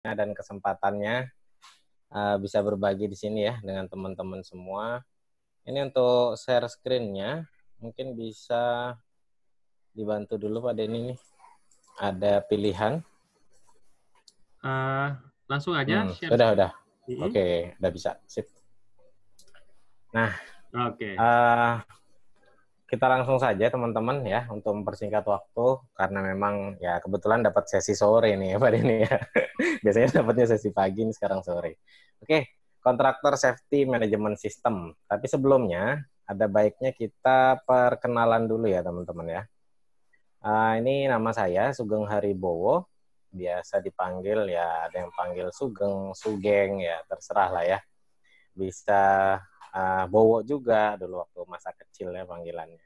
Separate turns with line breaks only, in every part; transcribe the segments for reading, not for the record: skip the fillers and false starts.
dan kesempatannya bisa berbagi di sini ya dengan teman-teman semua. Ini untuk share screen-nya, mungkin bisa dibantu dulu Pak Denny nih. Ada pilihan.
Langsung aja share.
Sudah. Oke, udah bisa. Sip. Nah, kita langsung saja teman-teman ya untuk mempersingkat waktu karena memang ya kebetulan dapat sesi sore nih ya Pak Denny ya. Biasanya dapatnya sesi pagi, ini sekarang sore. Oke, kontraktor safety management system. Tapi sebelumnya ada baiknya kita perkenalan dulu ya teman-teman ya. Ini nama saya Sugeng Haribowo, biasa dipanggil ya ada yang panggil Sugeng, Sugeng ya terserah lah ya. Bisa Bowo juga dulu waktu masa kecil ya panggilannya.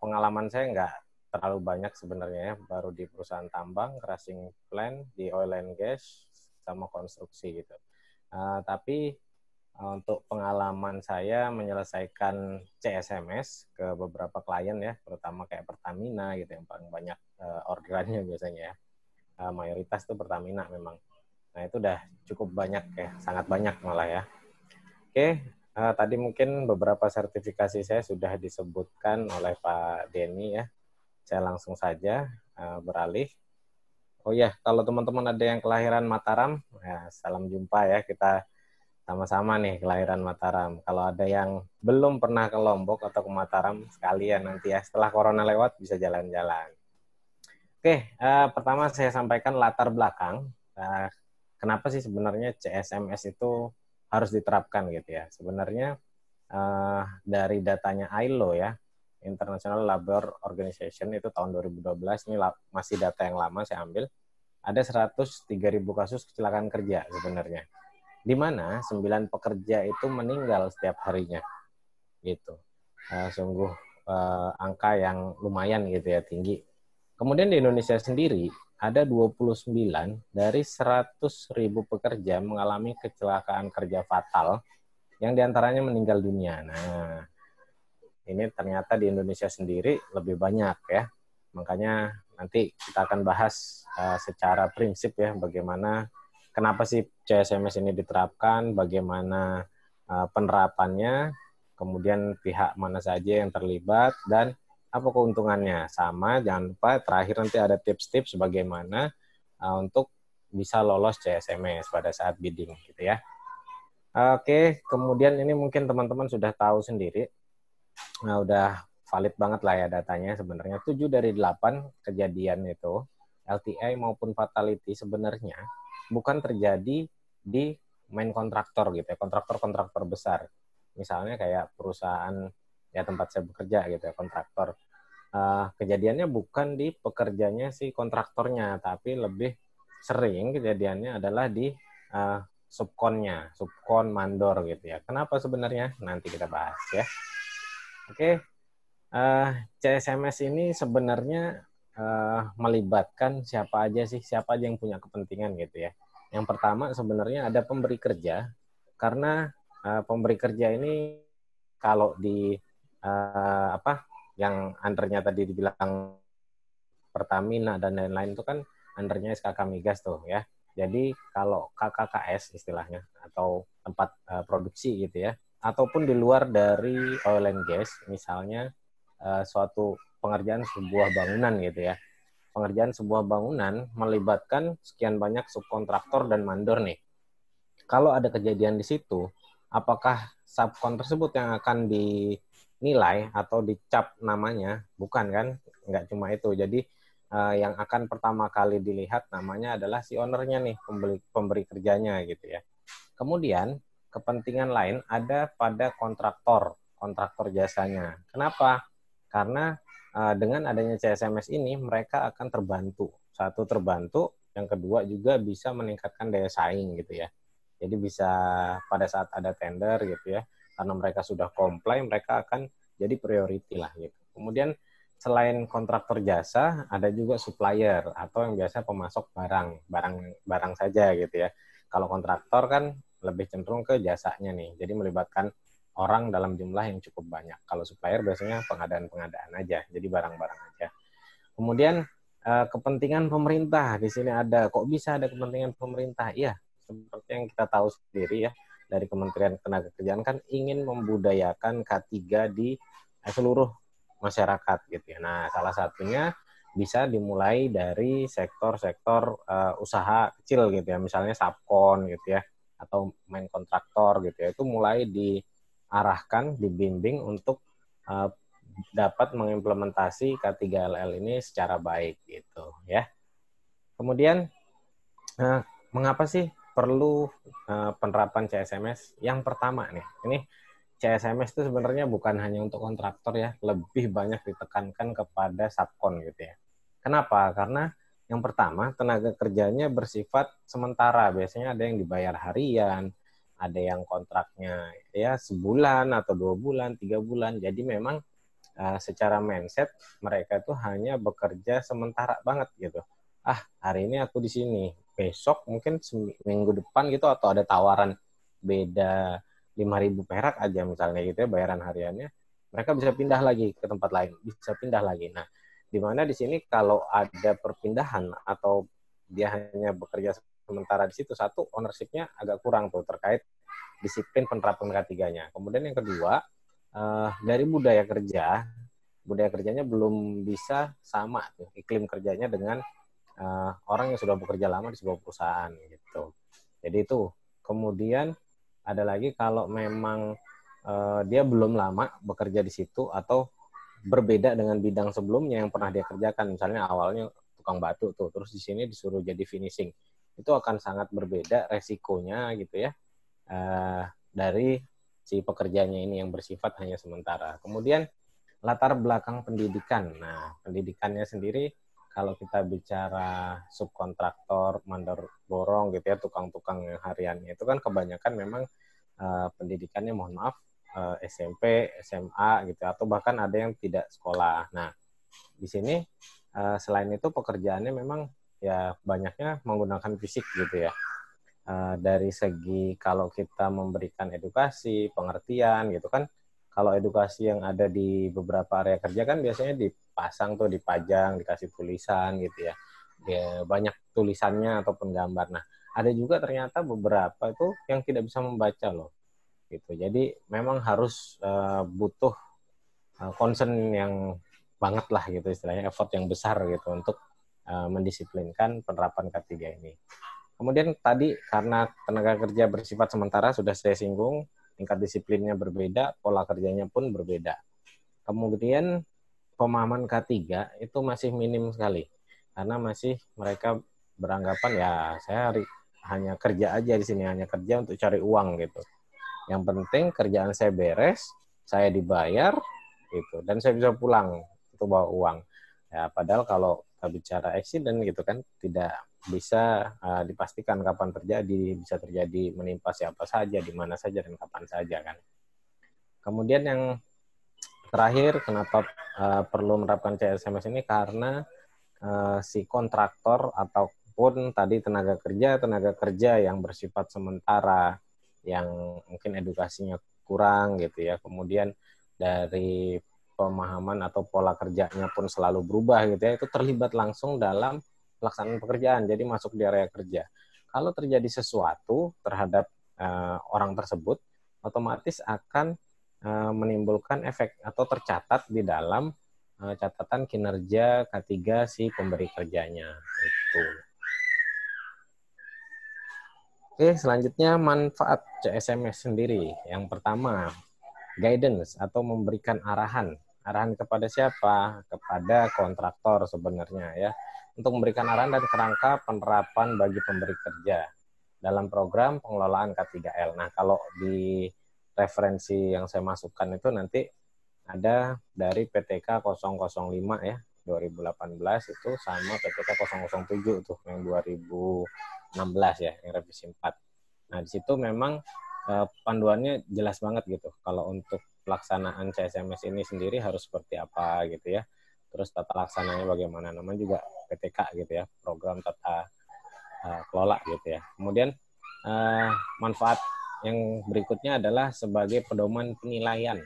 Pengalaman saya nggak terlalu banyak sebenarnya ya, baru di perusahaan tambang, crushing plant, di oil and gas, sama konstruksi gitu. Tapi untuk pengalaman saya menyelesaikan CSMS ke beberapa klien ya, terutama kayak Pertamina gitu yang paling banyak orderannya biasanya ya. Mayoritas tuh Pertamina memang. Nah itu udah cukup banyak ya, sangat banyak malah ya. Oke, tadi mungkin beberapa sertifikasi saya sudah disebutkan oleh Pak Denny ya. Saya langsung saja beralih. Oh ya, kalau teman-teman ada yang kelahiran Mataram, ya, salam jumpa ya. Kita sama-sama nih kelahiran Mataram. Kalau ada yang belum pernah ke Lombok atau ke Mataram, sekalian nanti ya setelah corona lewat bisa jalan-jalan. Oke, pertama saya sampaikan latar belakang. Kenapa sih sebenarnya CSMS itu harus diterapkan gitu ya? Sebenarnya dari datanya ILO ya, International Labour Organization itu tahun 2012, ini masih data yang lama saya ambil, ada 103.000 kasus kecelakaan kerja sebenarnya. Di mana 9 pekerja itu meninggal setiap harinya. Gitu. Sungguh angka yang lumayan gitu ya, tinggi. Kemudian di Indonesia sendiri ada 29 dari 100.000 pekerja mengalami kecelakaan kerja fatal yang diantaranya meninggal dunia. Nah, ini ternyata di Indonesia sendiri lebih banyak ya. Makanya nanti kita akan bahas secara prinsip ya bagaimana kenapa sih CSMS ini diterapkan, bagaimana penerapannya, kemudian pihak mana saja yang terlibat, dan apa keuntungannya. Sama, jangan lupa terakhir nanti ada tips-tips bagaimana untuk bisa lolos CSMS pada saat bidding gitu ya. Oke, kemudian ini mungkin teman-teman sudah tahu sendiri. Nah, udah valid banget lah ya datanya sebenarnya. 7 dari 8 kejadian itu, LTI maupun fatality sebenarnya bukan terjadi di main kontraktor gitu ya, kontraktor-kontraktor besar. Misalnya kayak perusahaan ya tempat saya bekerja gitu ya, kontraktor. Kejadiannya bukan di pekerjanya si kontraktornya, tapi lebih sering kejadiannya adalah di subkonnya, subkon mandor gitu ya. Kenapa sebenarnya? Nanti kita bahas ya. Oke, CSMS ini sebenarnya melibatkan siapa aja sih, siapa aja yang punya kepentingan gitu ya. Yang pertama sebenarnya ada pemberi kerja, karena pemberi kerja ini kalau di yang undernya tadi dibilang Pertamina dan lain-lain itu kan undernya SKK Migas tuh ya. Jadi kalau KKKS istilahnya atau tempat produksi gitu ya, ataupun di luar dari oil and gas, misalnya suatu pengerjaan sebuah bangunan gitu ya. Pengerjaan sebuah bangunan melibatkan sekian banyak subkontraktor dan mandor nih. Kalau ada kejadian di situ, apakah subkon tersebut yang akan dinilai atau dicap namanya? Bukan kan? Nggak cuma itu. Jadi yang akan pertama kali dilihat namanya adalah si ownernya nih, pemberi kerjanya gitu ya. Kemudian kepentingan lain ada pada kontraktor jasanya. Kenapa? Karena dengan adanya CSMS ini mereka akan terbantu. Satu terbantu, yang kedua juga bisa meningkatkan daya saing gitu ya. Jadi bisa pada saat ada tender gitu ya, karena mereka sudah comply, mereka akan jadi priority lah gitu. Kemudian selain kontraktor jasa, ada juga supplier atau yang biasa pemasok barang saja gitu ya. Kalau kontraktor kan lebih cenderung ke jasanya nih, jadi melibatkan orang dalam jumlah yang cukup banyak. Kalau supplier biasanya pengadaan-pengadaan aja, jadi barang-barang aja. Kemudian kepentingan pemerintah di sini ada. Kok bisa ada kepentingan pemerintah? Iya, seperti yang kita tahu sendiri ya, dari Kementerian Ketenagakerjaan kan ingin membudayakan K3 di seluruh masyarakat gitu ya. Nah, salah satunya bisa dimulai dari sektor-sektor usaha kecil gitu ya, misalnya Subkon gitu ya, atau main kontraktor gitu ya. Itu mulai diarahkan, dibimbing untuk dapat mengimplementasi K3LL ini secara baik gitu ya. Kemudian mengapa sih perlu penerapan CSMS? Yang pertama nih, ini CSMS itu sebenarnya bukan hanya untuk kontraktor ya, lebih banyak ditekankan kepada subkon gitu ya. Kenapa? Karena yang pertama, tenaga kerjanya bersifat sementara. Biasanya ada yang dibayar harian, ada yang kontraknya ya sebulan atau 2 bulan, 3 bulan. Jadi memang secara mindset mereka itu hanya bekerja sementara banget gitu. Hari ini aku di sini, besok mungkin minggu depan gitu, atau ada tawaran beda 5.000 perak aja misalnya gitu ya bayaran hariannya, mereka bisa pindah lagi ke tempat lain, bisa pindah lagi. Nah, di mana di sini kalau ada perpindahan atau dia hanya bekerja sementara di situ, satu, ownership-nya agak kurang tuh terkait disiplin penerapan K3-nya. Kemudian yang kedua, dari budaya kerjanya belum bisa sama tuh, iklim kerjanya dengan orang yang sudah bekerja lama di sebuah perusahaan gitu. Jadi itu. Kemudian ada lagi kalau memang dia belum lama bekerja di situ atau berbeda dengan bidang sebelumnya yang pernah dia kerjakan, misalnya awalnya tukang batu tuh, terus di sini disuruh jadi finishing, itu akan sangat berbeda resikonya gitu ya, dari si pekerjaannya ini yang bersifat hanya sementara. Kemudian latar belakang pendidikan. Nah, pendidikannya sendiri kalau kita bicara subkontraktor, mandor borong gitu ya, tukang-tukang yang hariannya itu kan kebanyakan memang pendidikannya mohon maaf SMP, SMA gitu, atau bahkan ada yang tidak sekolah. Nah, di sini selain itu pekerjaannya memang ya banyaknya menggunakan fisik gitu ya. Dari segi kalau kita memberikan edukasi, pengertian gitu kan, kalau edukasi yang ada di beberapa area kerja kan biasanya dipasang tuh, dipajang, dikasih tulisan gitu ya. Banyak tulisannya ataupun gambar. Nah, ada juga ternyata beberapa itu yang tidak bisa membaca loh. Gitu. Jadi memang harus butuh concern yang banget lah gitu istilahnya, effort yang besar gitu untuk mendisiplinkan penerapan K3 ini. Kemudian tadi karena tenaga kerja bersifat sementara sudah saya singgung, tingkat disiplinnya berbeda, pola kerjanya pun berbeda. Kemudian pemahaman K3 itu masih minim sekali, karena masih mereka beranggapan ya saya hanya kerja aja di sini, hanya kerja untuk cari uang gitu. Yang penting kerjaan saya beres, saya dibayar gitu, dan saya bisa pulang itu bawa uang. Ya, padahal kalau kita bicara accident gitu kan tidak bisa dipastikan kapan terjadi, bisa terjadi menimpa siapa saja, di mana saja, dan kapan saja kan. Kemudian yang terakhir, kenapa perlu menerapkan CSMS ini, karena si kontraktor ataupun tadi tenaga kerja yang bersifat sementara, yang mungkin edukasinya kurang gitu ya, kemudian dari pemahaman atau pola kerjanya pun selalu berubah gitu ya, itu terlibat langsung dalam pelaksanaan pekerjaan, jadi masuk di area kerja. Kalau terjadi sesuatu terhadap orang tersebut, otomatis akan menimbulkan efek atau tercatat di dalam catatan kinerja K3 si pemberi kerjanya. Itu. Oke, selanjutnya manfaat CSMS sendiri. Yang pertama, guidance atau memberikan arahan. Arahan kepada siapa? Kepada kontraktor sebenarnya ya. Untuk memberikan arahan dan kerangka penerapan bagi pemberi kerja dalam program pengelolaan K3L. Nah, kalau di referensi yang saya masukkan itu nanti ada dari PTK 005 ya, 2018 itu sama PTK 007 tuh yang 2016 ya, yang revisi 4. Nah, di situ memang panduannya jelas banget gitu. Kalau untuk pelaksanaan CSMS ini sendiri harus seperti apa gitu ya. Terus tata laksananya bagaimana, namanya juga PTK gitu ya, program tata kelola gitu ya. Kemudian manfaat yang berikutnya adalah sebagai pedoman penilaian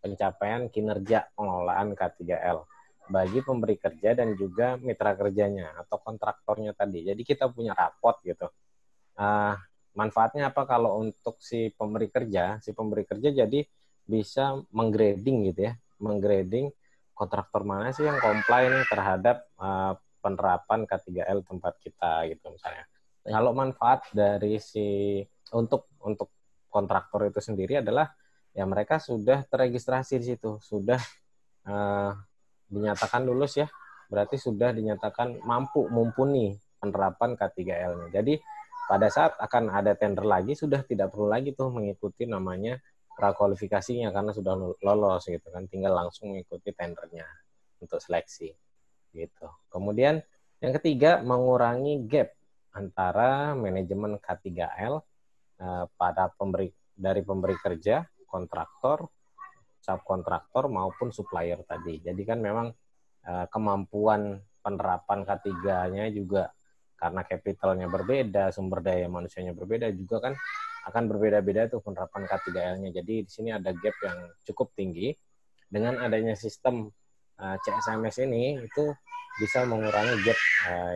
pencapaian kinerja pengelolaan K3L. bagi pemberi kerja dan juga mitra kerjanya atau kontraktornya tadi. Jadi kita punya rapot gitu. Manfaatnya apa kalau untuk si pemberi kerja? Si pemberi kerja jadi bisa menggrading gitu ya, menggrading kontraktor mana sih yang comply nih terhadap penerapan K3L tempat kita gitu misalnya. Kalau manfaat dari untuk kontraktor itu sendiri adalah ya mereka sudah terregistrasi di situ, sudah dinyatakan lulus ya, berarti sudah dinyatakan mumpuni penerapan K3L-nya. Jadi pada saat akan ada tender lagi sudah tidak perlu lagi tuh mengikuti namanya prakualifikasinya karena sudah lolos gitu kan, tinggal langsung mengikuti tendernya untuk seleksi gitu. Kemudian yang ketiga, mengurangi gap antara manajemen K3L pada dari pemberi kerja, kontraktor, subkontraktor maupun supplier tadi. Jadi kan memang kemampuan penerapan K3-nya juga karena capitalnya berbeda, sumber daya manusianya berbeda juga kan akan berbeda-beda tuh penerapan K3L-nya. Jadi di sini ada gap yang cukup tinggi. Dengan adanya sistem CSMS ini itu bisa mengurangi gap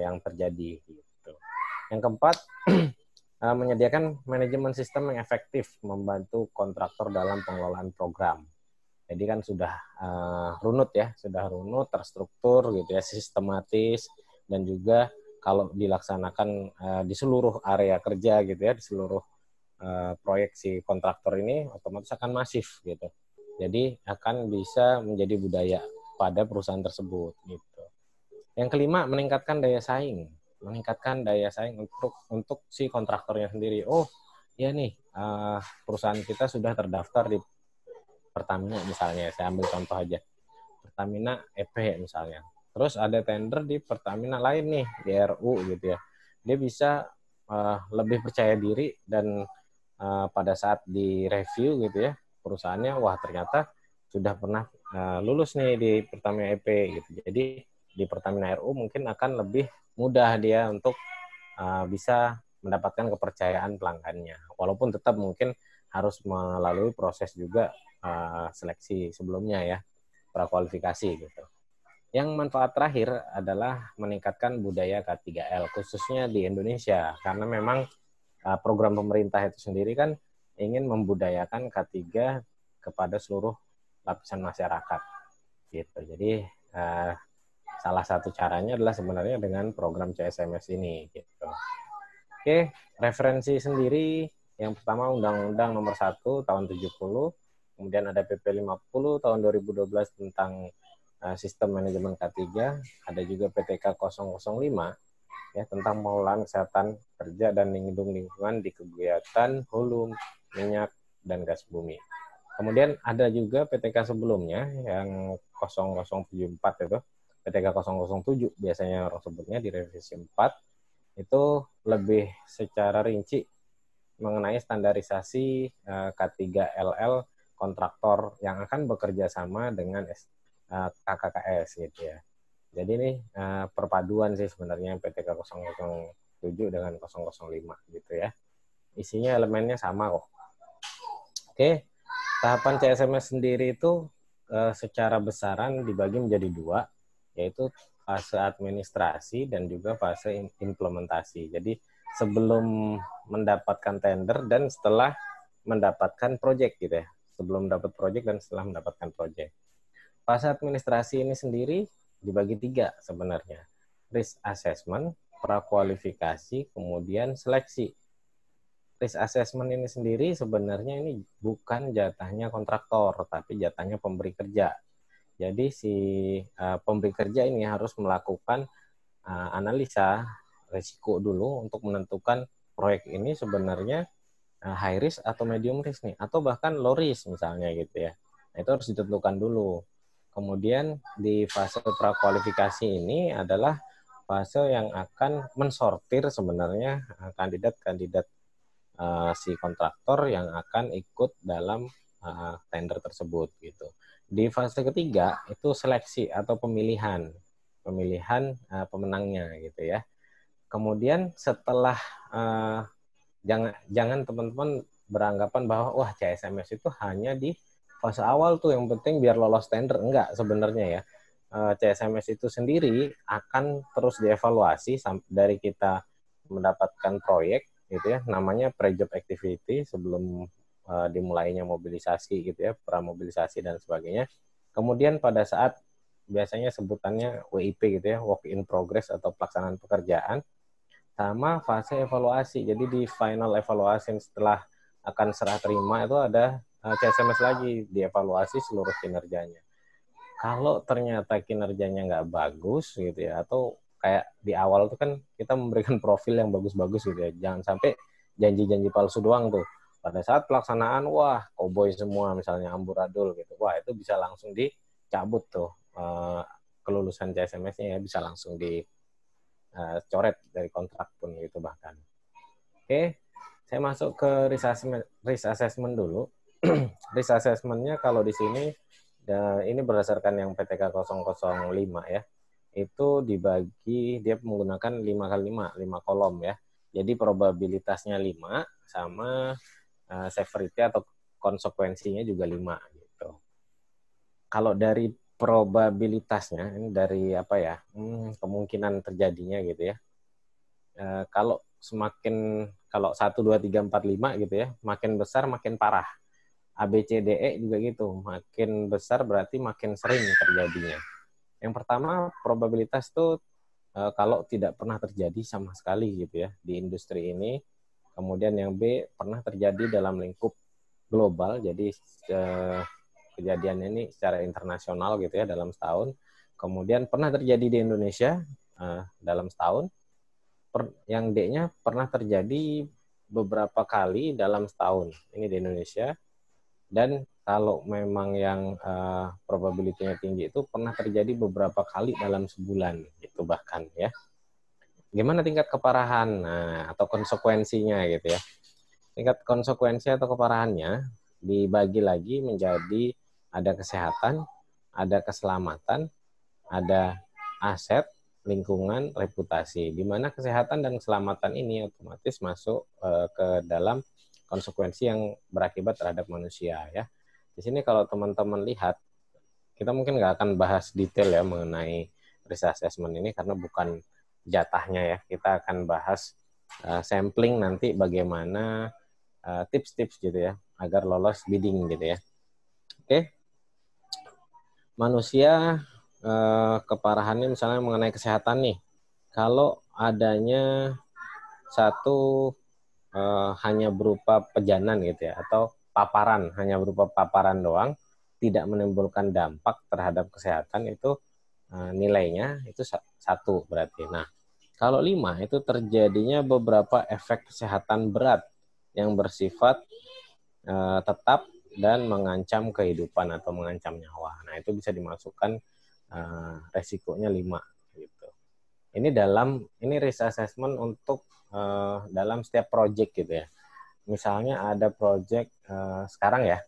yang terjadi. Gitu. Yang keempat, menyediakan manajemen sistem yang efektif membantu kontraktor dalam pengelolaan program. Jadi kan sudah runut ya, sudah runut, terstruktur gitu ya, sistematis dan juga kalau dilaksanakan di seluruh area kerja gitu ya, di seluruh proyek si kontraktor ini otomatis akan masif gitu. Jadi akan bisa menjadi budaya pada perusahaan tersebut gitu. Yang kelima, meningkatkan daya saing. Meningkatkan daya saing untuk si kontraktornya sendiri. Oh, ya nih, perusahaan kita sudah terdaftar di Pertamina misalnya, saya ambil contoh aja. Pertamina EP misalnya. Terus ada tender di Pertamina lain nih, di RU gitu ya. Dia bisa lebih percaya diri dan pada saat direview gitu ya, perusahaannya wah ternyata sudah pernah lulus nih di Pertamina EP gitu. Jadi di Pertamina RU mungkin akan lebih mudah dia untuk bisa mendapatkan kepercayaan pelanggannya. Walaupun tetap mungkin harus melalui proses juga seleksi sebelumnya ya, prakualifikasi gitu. Yang manfaat terakhir adalah meningkatkan budaya K3L khususnya di Indonesia karena memang program pemerintah itu sendiri kan ingin membudayakan K3 kepada seluruh lapisan masyarakat gitu. Jadi salah satu caranya adalah sebenarnya dengan program CSMS ini gitu. Oke, referensi sendiri yang pertama Undang-Undang Nomor 1 tahun 70, kemudian ada PP 50 tahun 2012 tentang sistem manajemen K3, ada juga PTK 005 ya tentang pengelolaan kesehatan kerja dan lingkungan di kegiatan hulu minyak dan gas bumi. Kemudian ada juga PTK sebelumnya yang 0074 itu, PTK 007 biasanya orang sebutnya di revisi 4, itu lebih secara rinci mengenai standarisasi K3LL kontraktor yang akan bekerja sama dengan KKKS gitu ya. Jadi ini perpaduan sih sebenarnya PTK 007 dengan 005 gitu ya. Isinya elemennya sama kok. Oke, tahapan CSMS sendiri itu secara besaran dibagi menjadi 2, yaitu fase administrasi dan juga fase implementasi. Jadi sebelum mendapatkan tender dan setelah mendapatkan proyek gitu ya. Sebelum dapat proyek dan setelah mendapatkan proyek. Fase administrasi ini sendiri dibagi 3 sebenarnya. Risk assessment, prakualifikasi, kemudian seleksi. Risk assessment ini sendiri sebenarnya ini bukan jatahnya kontraktor, tapi jatahnya pemberi kerja. Jadi si pemberi kerja ini harus melakukan analisa risiko dulu untuk menentukan proyek ini sebenarnya high risk atau medium risk nih, atau bahkan low risk misalnya gitu ya. Nah, itu harus ditentukan dulu. Kemudian di fase prakualifikasi ini adalah fase yang akan mensortir sebenarnya kandidat-kandidat si kontraktor yang akan ikut dalam tender tersebut gitu. Di fase ketiga itu seleksi atau pemilihan pemenangnya gitu ya. Kemudian setelah jangan teman-teman beranggapan bahwa wah CSMS itu hanya di fase awal tuh yang penting biar lolos tender, enggak sebenarnya ya. CSMS itu sendiri akan terus dievaluasi dari kita mendapatkan proyek gitu ya, namanya pre-job activity sebelum dimulainya mobilisasi gitu ya, pramobilisasi dan sebagainya. Kemudian pada saat biasanya sebutannya WIP gitu ya, work in progress atau pelaksanaan pekerjaan, sama fase evaluasi. Jadi di final evaluasi setelah akan serah terima itu ada CSMS lagi, dievaluasi seluruh kinerjanya. Kalau ternyata kinerjanya nggak bagus gitu ya, atau kayak di awal tuh kan kita memberikan profil yang bagus-bagus gitu ya, jangan sampai janji-janji palsu doang tuh. Pada saat pelaksanaan, wah koboi semua misalnya amburadul gitu, wah itu bisa langsung dicabut tuh kelulusan CSMS-nya ya, bisa langsung dicoret dari kontrak pun gitu bahkan. Oke, saya masuk ke risk assessment dulu. Risk assessment-nya kalau di sini ini berdasarkan yang PTK 005 ya. Itu dibagi, dia menggunakan 5x5 kolom ya. Jadi probabilitasnya 5 sama severity atau konsekuensinya juga 5 gitu. Kalau dari probabilitasnya, ini dari apa ya, kemungkinan terjadinya gitu ya. Kalau kalau 1, 2, 3, 4, 5 gitu ya, makin besar makin parah. A, B, C, D, E juga gitu. Makin besar berarti makin sering terjadinya. Yang pertama, probabilitas tuh kalau tidak pernah terjadi sama sekali gitu ya di industri ini. Kemudian yang B, pernah terjadi dalam lingkup global, jadi kejadian ini secara internasional gitu ya dalam setahun. Kemudian pernah terjadi di Indonesia dalam setahun. Yang D-nya pernah terjadi beberapa kali dalam setahun. Ini di Indonesia. Dan kalau memang yang probability-nya tinggi itu pernah terjadi beberapa kali dalam sebulan gitu bahkan ya. Gimana tingkat keparahan atau konsekuensinya gitu ya. Tingkat konsekuensi atau keparahannya dibagi lagi menjadi ada kesehatan, ada keselamatan, ada aset, lingkungan, reputasi. Di mana kesehatan dan keselamatan ini otomatis masuk ke dalam konsekuensi yang berakibat terhadap manusia ya. Di sini kalau teman-teman lihat, kita mungkin nggak akan bahas detail ya mengenai risk assessment ini karena bukan jatahnya ya. Kita akan bahas sampling nanti bagaimana tips-tips gitu ya agar lolos bidding gitu ya. Oke. Manusia keparahannya misalnya mengenai kesehatan nih. Kalau adanya satu hanya berupa pejanan gitu ya, atau paparan, hanya berupa paparan doang, tidak menimbulkan dampak terhadap kesehatan, itu nilainya itu 1 berarti. Nah, kalau 5 itu terjadinya beberapa efek kesehatan berat yang bersifat tetap dan mengancam kehidupan atau mengancam nyawa. Nah, itu bisa dimasukkan resikonya 5 gitu. Ini risk assessment untuk dalam setiap project gitu ya. Misalnya ada project sekarang ya,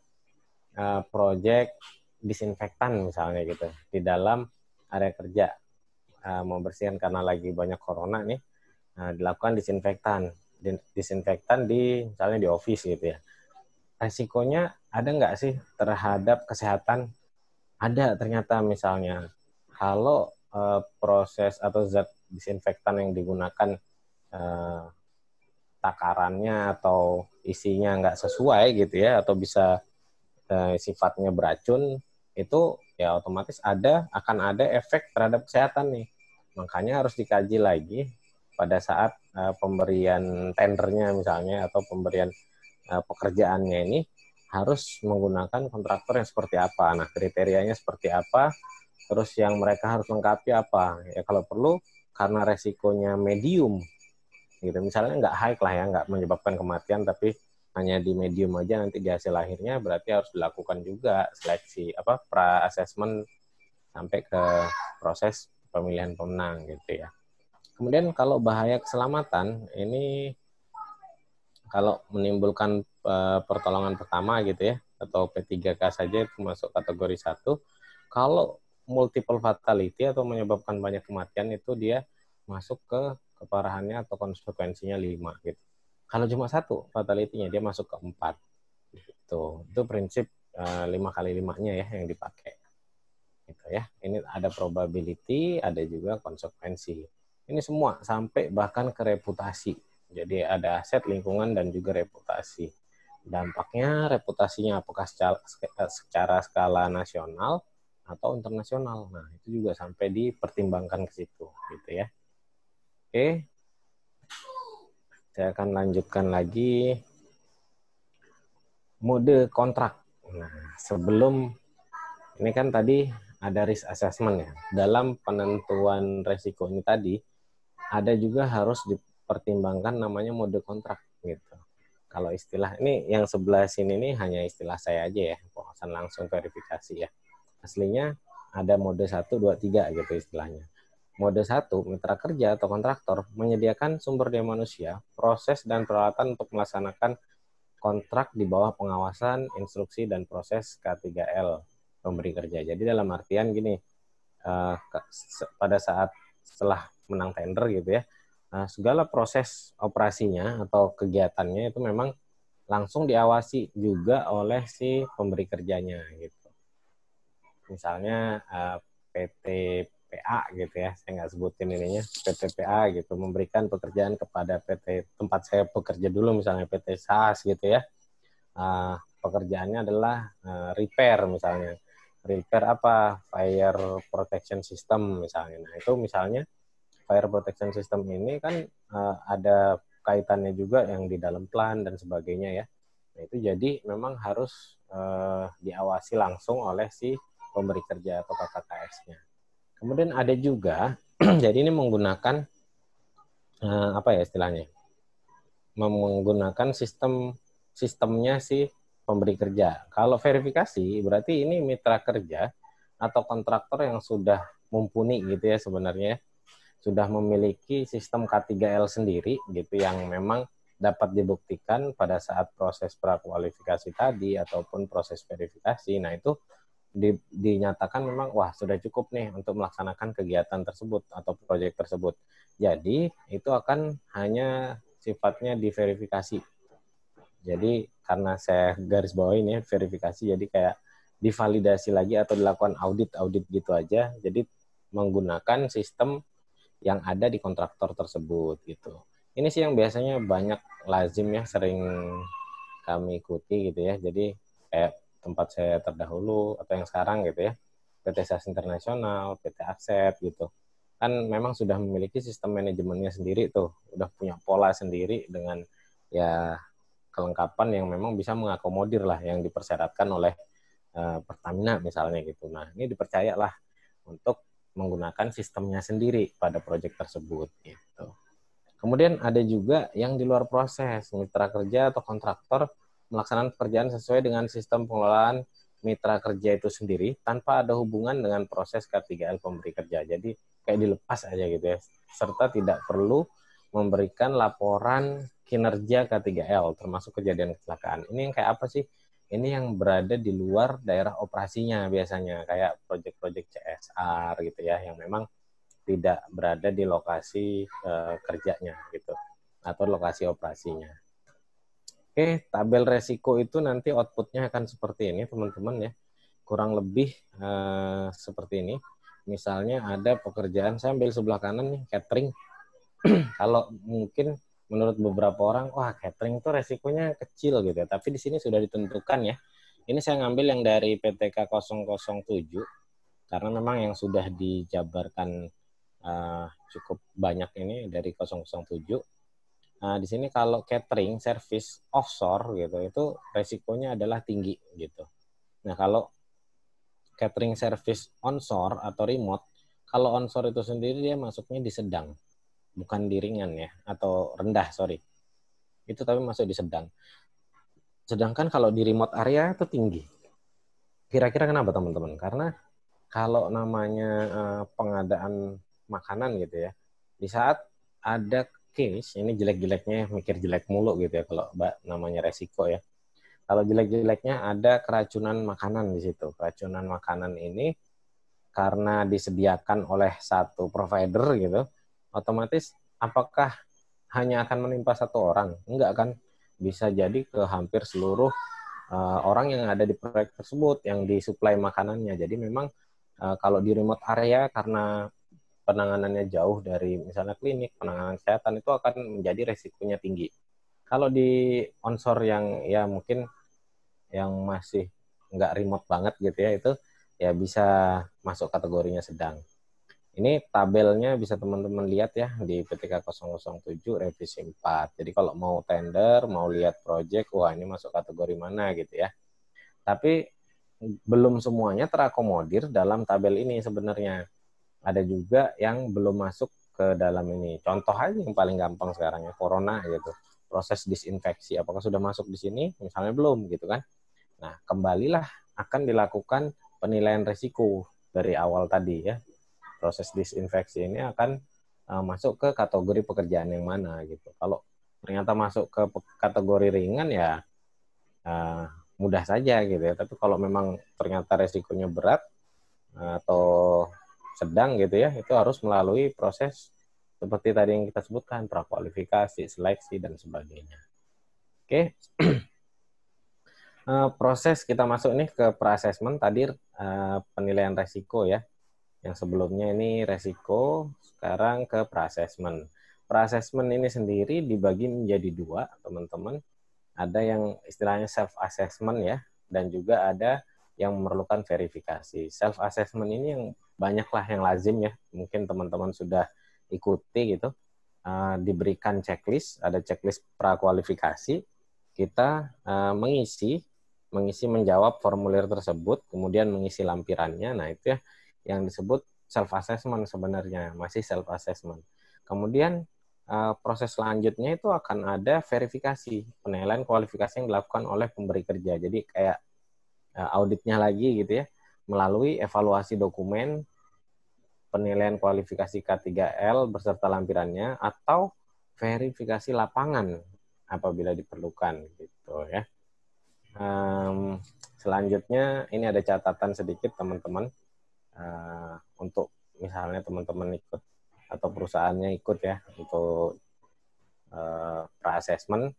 project disinfektan misalnya gitu di dalam area kerja, membersihkan karena lagi banyak corona nih, dilakukan disinfektan di misalnya di office gitu ya. Resikonya ada nggak sih terhadap kesehatan? Ada ternyata misalnya kalau proses atau zat disinfektan yang digunakan takarannya atau isinya nggak sesuai gitu ya, atau bisa sifatnya beracun, itu ya otomatis akan ada efek terhadap kesehatan nih. Makanya harus dikaji lagi pada saat pemberian tendernya misalnya atau pemberian pekerjaannya ini harus menggunakan kontraktor yang seperti apa. Nah, kriterianya seperti apa, terus yang mereka harus lengkapi apa. Ya kalau perlu karena resikonya medium gitu. Misalnya nggak high lah ya, nggak menyebabkan kematian, tapi hanya di medium aja, nanti di hasil akhirnya berarti harus dilakukan juga seleksi pra assessment sampai ke proses pemilihan pemenang gitu ya. Kemudian kalau bahaya keselamatan ini kalau menimbulkan pertolongan pertama gitu ya atau P3K saja itu masuk kategori 1. Kalau multiple fatality atau menyebabkan banyak kematian itu dia masuk ke keparahannya atau konsekuensinya 5 gitu. Kalau cuma 1 fatality-nya dia masuk ke 4 gitu. Itu prinsip 5x5-nya ya yang dipakai. gitu ya. Ini ada probability, ada juga konsekuensi. Ini semua sampai bahkan ke reputasi. Jadi ada aset, lingkungan, dan juga reputasi. Dampaknya reputasinya apakah secara skala nasional atau internasional. Nah, itu juga sampai dipertimbangkan ke situ gitu ya. Oke. Saya akan lanjutkan lagi mode kontrak. Nah, sebelum ini kan tadi ada risk assessment ya. Dalam penentuan resiko ini tadi, ada juga harus dipertimbangkan namanya mode kontrak gitu. Kalau istilah ini yang sebelah sini ini hanya istilah saya aja ya, pengawasan langsung verifikasi ya. Aslinya ada mode 1, 2, 3 gitu istilahnya. Mode 1, mitra kerja atau kontraktor menyediakan sumber daya manusia, proses dan peralatan untuk melaksanakan kontrak di bawah pengawasan, instruksi, dan proses K3L pemberi kerja. Jadi dalam artian gini, pada saat setelah menang tender gitu ya, segala proses operasinya atau kegiatannya itu memang langsung diawasi juga oleh si pemberi kerjanya gitu. Misalnya PT PA gitu ya, saya nggak sebutin ininya, PT PA gitu, memberikan pekerjaan kepada PT tempat saya bekerja dulu, misalnya PT SAS gitu ya. Pekerjaannya adalah repair misalnya. Repair apa? Fire protection system misalnya. Nah, itu misalnya fire protection system ini kan ada kaitannya juga yang di dalam plan dan sebagainya ya. Nah, itu jadi memang harus diawasi langsung oleh si pemberi kerja atau KKKS-nya. Kemudian ada juga, jadi ini menggunakan apa ya istilahnya? Menggunakan sistemnya si pemberi kerja. Kalau verifikasi berarti ini mitra kerja atau kontraktor yang sudah mumpuni gitu ya sebenarnya, sudah memiliki sistem K3L sendiri gitu yang memang dapat dibuktikan pada saat proses prakualifikasi tadi ataupun proses verifikasi. Nah, itu dinyatakan memang wah sudah cukup nih untuk melaksanakan kegiatan tersebut atau proyek tersebut. Jadi, itu akan hanya sifatnya diverifikasi. Jadi karena saya garis bawah ini verifikasi, jadi kayak divalidasi lagi atau dilakukan audit gitu aja. Jadi menggunakan sistem yang ada di kontraktor tersebut gitu. Ini sih yang biasanya banyak lazim ya, sering kami ikuti gitu ya. Jadi kayak tempat saya terdahulu atau yang sekarang gitu ya, PT SAS Internasional, PT Akset gitu. Kan memang sudah memiliki sistem manajemennya sendiri tuh, udah punya pola sendiri dengan ya kelengkapan yang memang bisa mengakomodir lah yang dipersyaratkan oleh Pertamina misalnya gitu. Nah, ini dipercayalah untuk menggunakan sistemnya sendiri pada proyek tersebut gitu. Kemudian ada juga yang di luar proses, mitra kerja atau kontraktor melaksanakan pekerjaan sesuai dengan sistem pengelolaan mitra kerja itu sendiri tanpa ada hubungan dengan proses K3L pemberi kerja. Jadi kayak dilepas aja gitu ya, serta tidak perlu memberikan laporan kinerja K3L termasuk kejadian kecelakaan. Ini yang kayak apa sih? Ini yang berada di luar daerah operasinya biasanya, kayak proyek-proyek CSR gitu ya, yang memang tidak berada di lokasi kerjanya gitu atau lokasi operasinya. Oke, tabel resiko itu nanti outputnya akan seperti ini teman-teman ya, kurang lebih seperti ini. Misalnya ada pekerjaan, saya ambil sebelah kanan nih, catering. Kalau mungkin menurut beberapa orang, wah catering itu resikonya kecil gitu ya. Tapi di sini sudah ditentukan ya. Ini saya ngambil yang dari PTK 007, karena memang yang sudah dijabarkan cukup banyak ini dari 007. Nah, di sini kalau catering service offshore gitu, itu resikonya adalah tinggi gitu. Nah, kalau catering service onshore atau remote, kalau onshore itu sendiri dia masuknya di sedang, bukan di ringan ya, atau rendah, sorry. Itu tapi masuk di sedang. Sedangkan kalau di remote area itu tinggi. Kira-kira kenapa teman-teman? Karena kalau namanya pengadaan makanan gitu ya, di saat ada case, ini jelek-jeleknya mikir jelek mulu gitu ya kalau namanya resiko ya. Kalau jelek-jeleknya ada keracunan makanan di situ. Keracunan makanan ini karena disediakan oleh satu provider gitu, otomatis apakah hanya akan menimpa satu orang? Enggak kan? Bisa jadi ke hampir seluruh orang yang ada di proyek tersebut yang disuplai makanannya. Jadi memang Kalau di remote area karena penanganannya jauh dari misalnya klinik, penanganan kesehatan itu akan menjadi resikonya tinggi. Kalau di onshore yang ya mungkin yang masih nggak remote banget gitu ya, itu ya bisa masuk kategorinya sedang. Ini tabelnya bisa teman-teman lihat ya di PTK 007 revisi 4. Jadi kalau mau tender, mau lihat project, wah ini masuk kategori mana gitu ya. Tapi belum semuanya terakomodir dalam tabel ini sebenarnya. Ada juga yang belum masuk ke dalam ini. Contoh aja yang paling gampang sekarang ya, corona gitu. Proses disinfeksi, apakah sudah masuk di sini? Misalnya belum gitu kan. Nah, kembalilah akan dilakukan penilaian risiko dari awal tadi ya. Proses disinfeksi ini akan masuk ke kategori pekerjaan yang mana gitu. Kalau ternyata masuk ke kategori ringan ya mudah saja gitu ya. Tapi kalau memang ternyata resikonya berat atau sedang gitu ya, itu harus melalui proses seperti tadi yang kita sebutkan, prakualifikasi, seleksi, dan sebagainya. Oke, proses kita masuk nih ke pra-assessment, tadi penilaian resiko ya. Yang sebelumnya ini resiko, sekarang ke pra-assessment. Pra-assessment ini sendiri dibagi menjadi dua, teman-teman. Ada yang istilahnya self-assessment ya, dan juga ada yang memerlukan verifikasi. Self-assessment ini yang banyaklah yang lazim ya, mungkin teman-teman sudah ikuti gitu. Diberikan checklist, ada checklist prakualifikasi, kita mengisi menjawab formulir tersebut, kemudian mengisi lampirannya. Nah, itu ya yang disebut self-assessment sebenarnya, masih self-assessment. Kemudian proses selanjutnya itu akan ada verifikasi, penilaian kualifikasi yang dilakukan oleh pemberi kerja. Jadi kayak auditnya lagi gitu ya, melalui evaluasi dokumen, penilaian kualifikasi K3L beserta lampirannya, atau verifikasi lapangan apabila diperlukan gitu ya. Selanjutnya ini ada catatan sedikit teman-teman, untuk misalnya teman-teman ikut atau perusahaannya ikut ya untuk pra-assessment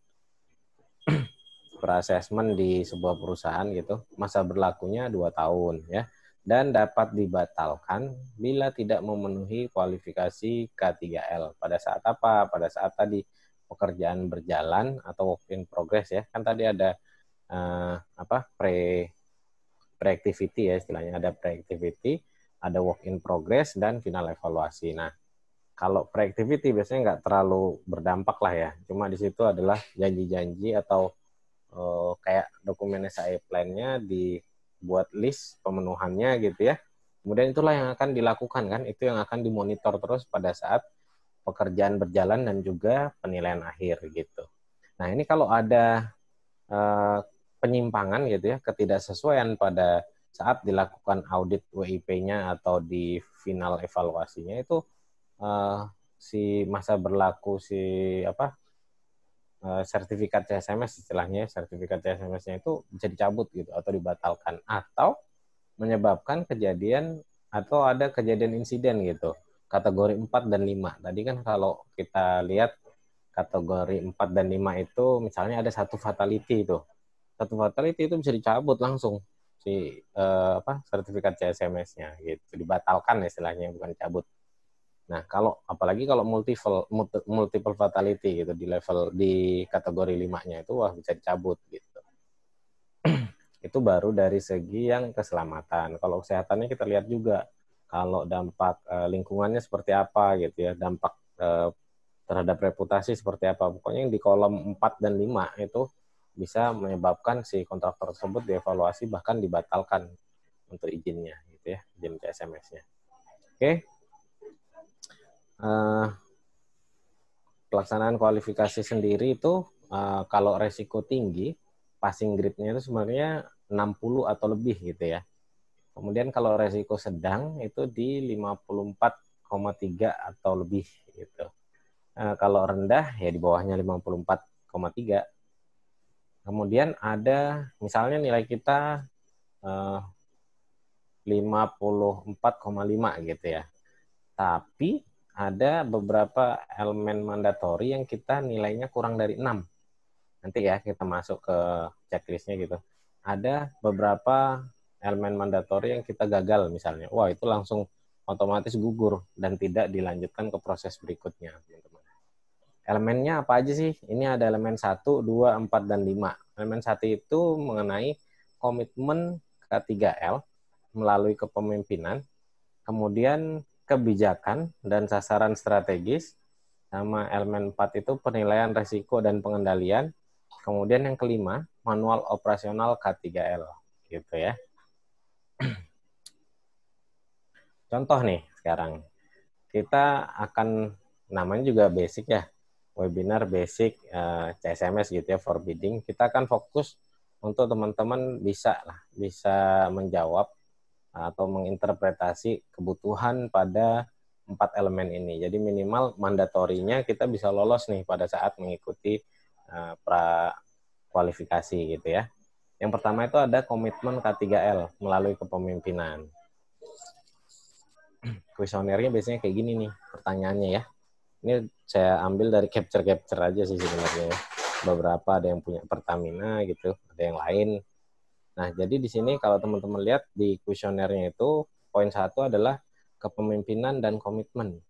di sebuah perusahaan gitu, masa berlakunya 2 tahun ya, dan dapat dibatalkan bila tidak memenuhi kualifikasi K3L. Pada saat apa? Pada saat tadi pekerjaan berjalan atau work in progress ya, kan tadi ada pre-activity ya istilahnya, ada pre-activity, ada work in progress, dan final evaluasi. Nah, kalau pre-activity biasanya nggak terlalu berdampak lah ya, cuma di situ adalah janji-janji atau kayak dokumen SAE plan-nya dibuat list pemenuhannya gitu ya. Kemudian itulah yang akan dilakukan kan, itu yang akan dimonitor terus pada saat pekerjaan berjalan dan juga penilaian akhir gitu. Nah, ini kalau ada penyimpangan gitu ya, ketidaksesuaian pada saat dilakukan audit WIP-nya atau di final evaluasinya itu si masa berlaku sertifikat CSMS istilahnya, sertifikat CSMS-nya itu bisa dicabut gitu atau dibatalkan, atau menyebabkan kejadian atau ada kejadian insiden gitu. Kategori 4 dan 5. Tadi kan kalau kita lihat kategori 4 dan 5 itu misalnya ada satu fatality itu. Satu fatality itu bisa dicabut langsung si sertifikat CSMS-nya gitu, dibatalkan istilahnya, bukan cabut. Nah, apalagi kalau multiple fatality gitu di kategori 5-nya itu wah bisa dicabut gitu. Itu baru dari segi yang keselamatan. Kalau kesehatannya kita lihat juga kalau dampak lingkungannya seperti apa gitu ya, dampak terhadap reputasi seperti apa. Pokoknya yang di kolom 4 dan 5 itu bisa menyebabkan si kontraktor tersebut dievaluasi bahkan dibatalkan untuk izinnya gitu ya, izin CSMS-nya. Oke. Pelaksanaan kualifikasi sendiri itu kalau resiko tinggi, passing grade-nya itu sebenarnya 60 atau lebih gitu ya. Kemudian kalau resiko sedang itu di 54,3 atau lebih gitu. Kalau rendah ya di bawahnya 54,3. Kemudian ada misalnya nilai kita 54,5 gitu ya. Tapi ada beberapa elemen mandatori yang kita nilainya kurang dari 6. Nanti ya kita masuk ke checklistnya gitu. Ada beberapa elemen mandatori yang kita gagal misalnya. Wah, itu langsung otomatis gugur dan tidak dilanjutkan ke proses berikutnya, teman-teman. Elemennya apa aja sih? Ini ada elemen 1, 2, 4, dan 5. Elemen 1 itu mengenai komitmen K3L melalui kepemimpinan, kemudian kebijakan dan sasaran strategis, sama elemen 4 itu penilaian risiko dan pengendalian, kemudian yang kelima, manual operasional K3L. Gitu ya. Contoh nih sekarang, kita akan, namanya juga basic ya, webinar basic CSMS gitu ya, for bidding. Kita akan fokus untuk teman-teman bisa menjawab atau menginterpretasi kebutuhan pada 4 elemen ini. Jadi minimal mandatorinya kita bisa lolos nih pada saat mengikuti pra kualifikasi gitu ya. Yang pertama itu ada komitmen K3L melalui kepemimpinan. Kuesionernya biasanya kayak gini nih pertanyaannya ya. Ini saya ambil dari capture aja sih sebenarnya ya. Beberapa ada yang punya Pertamina gitu, ada yang lain. Nah, jadi di sini kalau teman-teman lihat di kuesionernya itu poin 1 adalah kepemimpinan dan komitmen.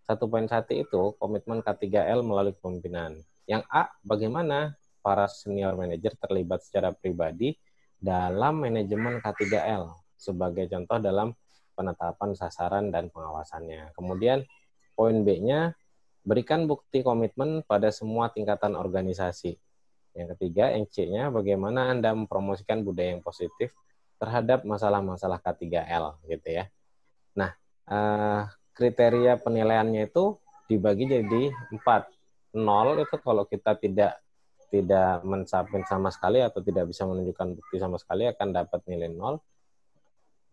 1.1 itu komitmen K3L melalui kepemimpinan. Yang A, bagaimana para senior manajer terlibat secara pribadi dalam manajemen K3L sebagai contoh dalam penetapan sasaran dan pengawasannya. Kemudian poin B-nya, berikan bukti komitmen pada semua tingkatan organisasi. Yang ketiga, yang C-nya, bagaimana Anda mempromosikan budaya yang positif terhadap masalah-masalah K3L gitu ya. Nah, kriteria penilaiannya itu dibagi jadi 4. 0 itu kalau kita tidak mensubmit sama sekali atau tidak bisa menunjukkan bukti sama sekali akan dapat nilai 0.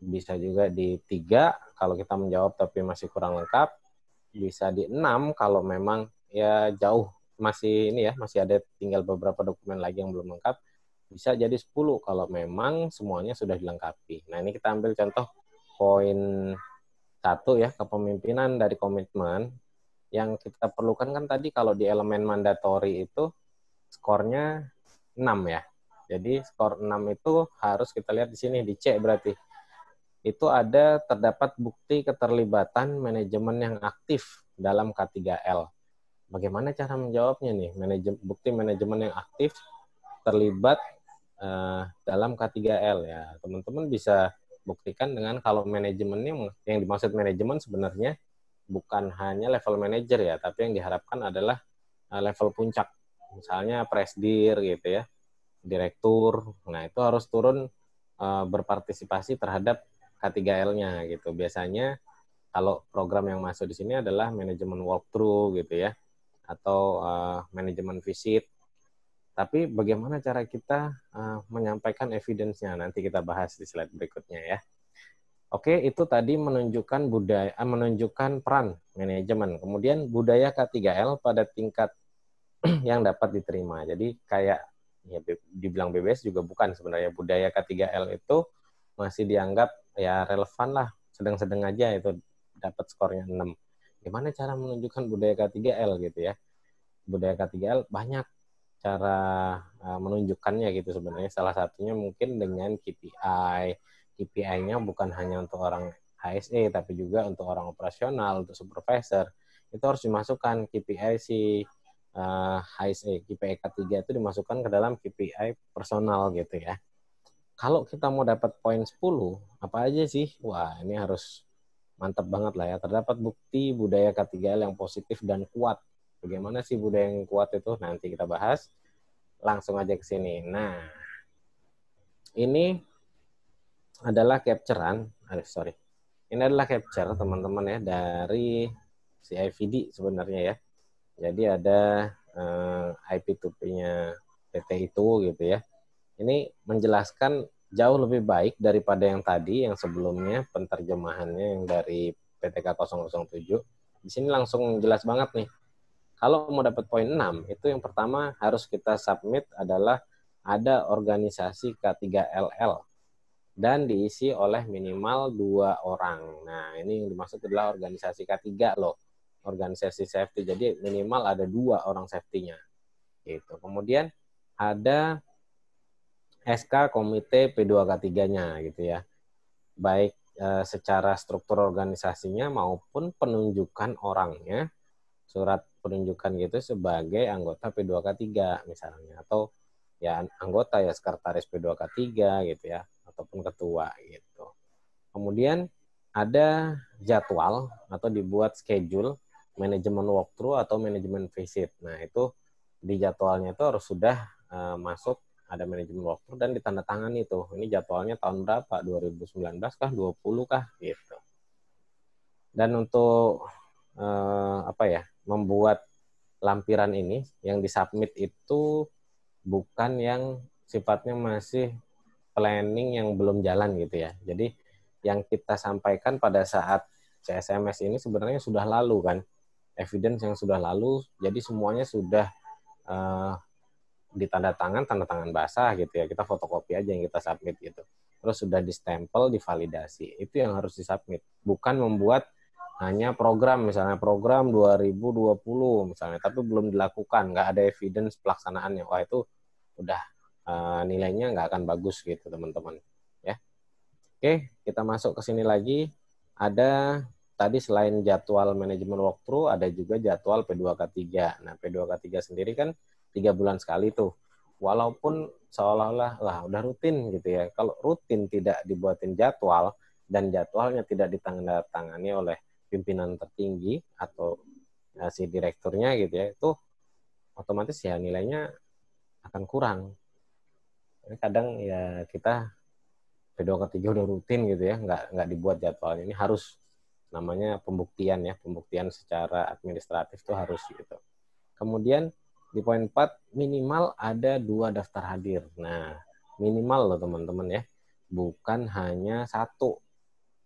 Bisa juga di 3 kalau kita menjawab tapi masih kurang lengkap. Bisa di 6 kalau memang ya jauh masih ada tinggal beberapa dokumen lagi yang belum lengkap. Bisa jadi 10 kalau memang semuanya sudah dilengkapi. Nah, ini kita ambil contoh poin 1 ya, kepemimpinan dari komitmen. Yang kita perlukan kan tadi kalau di elemen mandatori itu skornya 6 ya. Jadi skor 6 itu harus kita lihat di sini di C berarti. Itu terdapat bukti keterlibatan manajemen yang aktif dalam K3L. Bagaimana cara menjawabnya nih? Bukti manajemen yang aktif terlibat dalam K3L ya. Teman-teman bisa buktikan dengan kalau manajemennya, yang dimaksud manajemen sebenarnya bukan hanya level manager ya, tapi yang diharapkan adalah level puncak. Misalnya presdir gitu ya, direktur. Nah, itu harus turun berpartisipasi terhadap K3L-nya gitu. Biasanya kalau program yang masuk di sini adalah manajemen walkthrough gitu ya, atau manajemen visit. Tapi bagaimana cara kita menyampaikan evidence-nya? Nanti kita bahas di slide berikutnya ya. Oke, itu tadi menunjukkan peran manajemen. Kemudian budaya K3L pada tingkat yang dapat diterima. Jadi kayak ya dibilang BBS juga bukan sebenarnya, budaya K3L itu masih dianggap ya relevan lah, sedang-sedang aja itu dapat skornya 6. Gimana cara menunjukkan budaya K3L gitu ya? Budaya K3L banyak cara menunjukkannya gitu sebenarnya. Salah satunya mungkin dengan KPI. KPI-nya bukan hanya untuk orang HSE tapi juga untuk orang operasional, untuk supervisor. Itu harus dimasukkan KPI si HSE, KPI K3 itu dimasukkan ke dalam KPI personal gitu ya. Kalau kita mau dapat poin 10, apa aja sih? Wah, ini harus mantap banget lah ya. Terdapat bukti budaya K3L yang positif dan kuat. Bagaimana sih budaya yang kuat itu? Nanti kita bahas. Langsung aja ke sini. Nah, ini adalah capture-an. Ini adalah capture teman-teman ya dari CIVD sebenarnya ya. Jadi ada IP2P-nya PT itu gitu ya. Ini menjelaskan jauh lebih baik daripada yang tadi, yang sebelumnya penterjemahannya yang dari PTK 007. Di sini langsung jelas banget nih. Kalau mau dapat poin 6, itu yang pertama harus kita submit adalah ada organisasi K3LL dan diisi oleh minimal 2 orang. Nah, ini yang dimaksud adalah organisasi K3 loh. Organisasi safety. Jadi minimal ada 2 orang safety-nya. Gitu. Kemudian ada SK Komite P2K3-nya gitu ya. Baik secara struktur organisasinya maupun penunjukan orangnya, surat penunjukan gitu sebagai anggota P2K3 misalnya, atau ya anggota ya sekretaris P2K3 gitu ya, ataupun ketua gitu. Kemudian ada jadwal atau dibuat schedule manajemen walkthrough atau manajemen visit. Nah, itu di jadwalnya itu harus sudah masuk ada manajemen walkthrough dan ditandatangani itu. Ini jadwalnya tahun berapa? 2019 kah? 20 kah? Gitu. Dan untuk apa ya? Membuat lampiran ini yang disubmit itu bukan yang sifatnya masih planning yang belum jalan gitu ya. Jadi yang kita sampaikan pada saat CSMS ini sebenarnya sudah lalu kan, evidence yang sudah lalu, jadi semuanya sudah tanda tangan basah gitu ya, kita fotokopi aja yang kita submit gitu. Terus sudah distempel, divalidasi, itu yang harus disubmit. Bukan membuat hanya program, misalnya program 2020 misalnya, tapi belum dilakukan, nggak ada evidence pelaksanaannya. Wah itu udah nilainya nggak akan bagus gitu teman-teman. Ya. Oke, kita masuk ke sini lagi. Ada tadi selain jadwal manajemen walkthrough, ada juga jadwal P2K3. Nah, P2K3 sendiri kan 3 bulan sekali tuh. Walaupun seolah-olah lah udah rutin gitu ya. Kalau rutin tidak dibuatin jadwal dan jadwalnya tidak ditandatangani oleh pimpinan tertinggi atau si direkturnya gitu ya, itu otomatis ya nilainya akan kurang. Kadang ya kita P2K3 udah rutin gitu ya, nggak dibuat jadwal. Ini harus namanya pembuktian ya, pembuktian secara administratif itu harus gitu. Kemudian di poin 4 minimal ada 2 daftar hadir. Nah, minimal loh teman-teman ya, bukan hanya 1.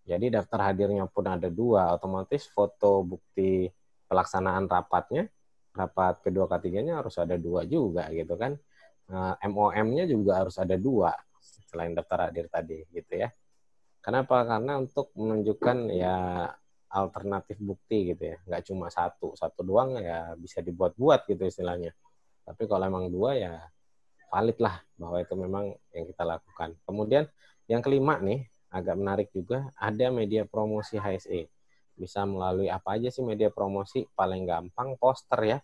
Jadi daftar hadirnya pun ada 2, otomatis foto bukti pelaksanaan rapatnya, rapat P2K3-nya harus ada 2 juga gitu kan. MOM-nya juga harus ada 2 selain daftar hadir tadi gitu ya. Kenapa? Karena untuk menunjukkan ya alternatif bukti gitu ya, nggak cuma satu doang ya bisa dibuat-buat gitu istilahnya. Tapi kalau emang 2 ya valid lah bahwa itu memang yang kita lakukan. Kemudian yang kelima nih, agak menarik juga, ada media promosi HSE. Bisa melalui apa aja sih media promosi? Paling gampang poster ya.